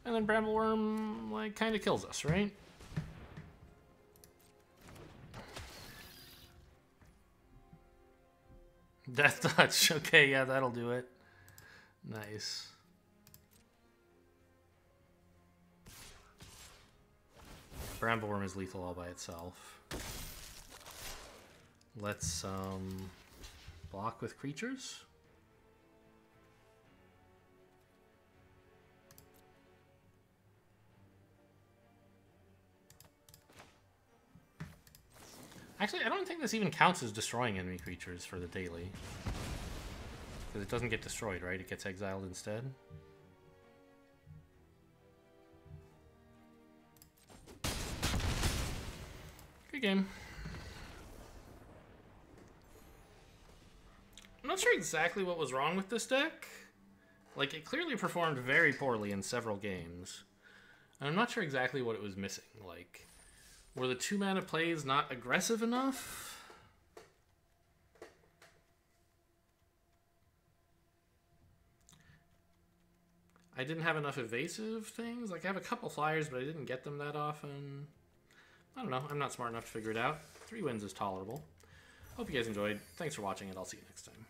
And then Brambleworm, like, kind of kills us, right? Death Touch. Okay, yeah, that'll do it. Nice. Brambleworm is lethal all by itself. Let's, block with creatures. Actually, I don't think this even counts as destroying enemy creatures for the daily. Because it doesn't get destroyed, right? It gets exiled instead. Good game. I'm not sure exactly what was wrong with this deck. Like, it clearly performed very poorly in several games. And I'm not sure exactly what it was missing. Like, were the 2-mana plays not aggressive enough? I didn't have enough evasive things. Like, I have a couple flyers, but I didn't get them that often. I don't know. I'm not smart enough to figure it out. 3 wins is tolerable. Hope you guys enjoyed. Thanks for watching, and I'll see you next time.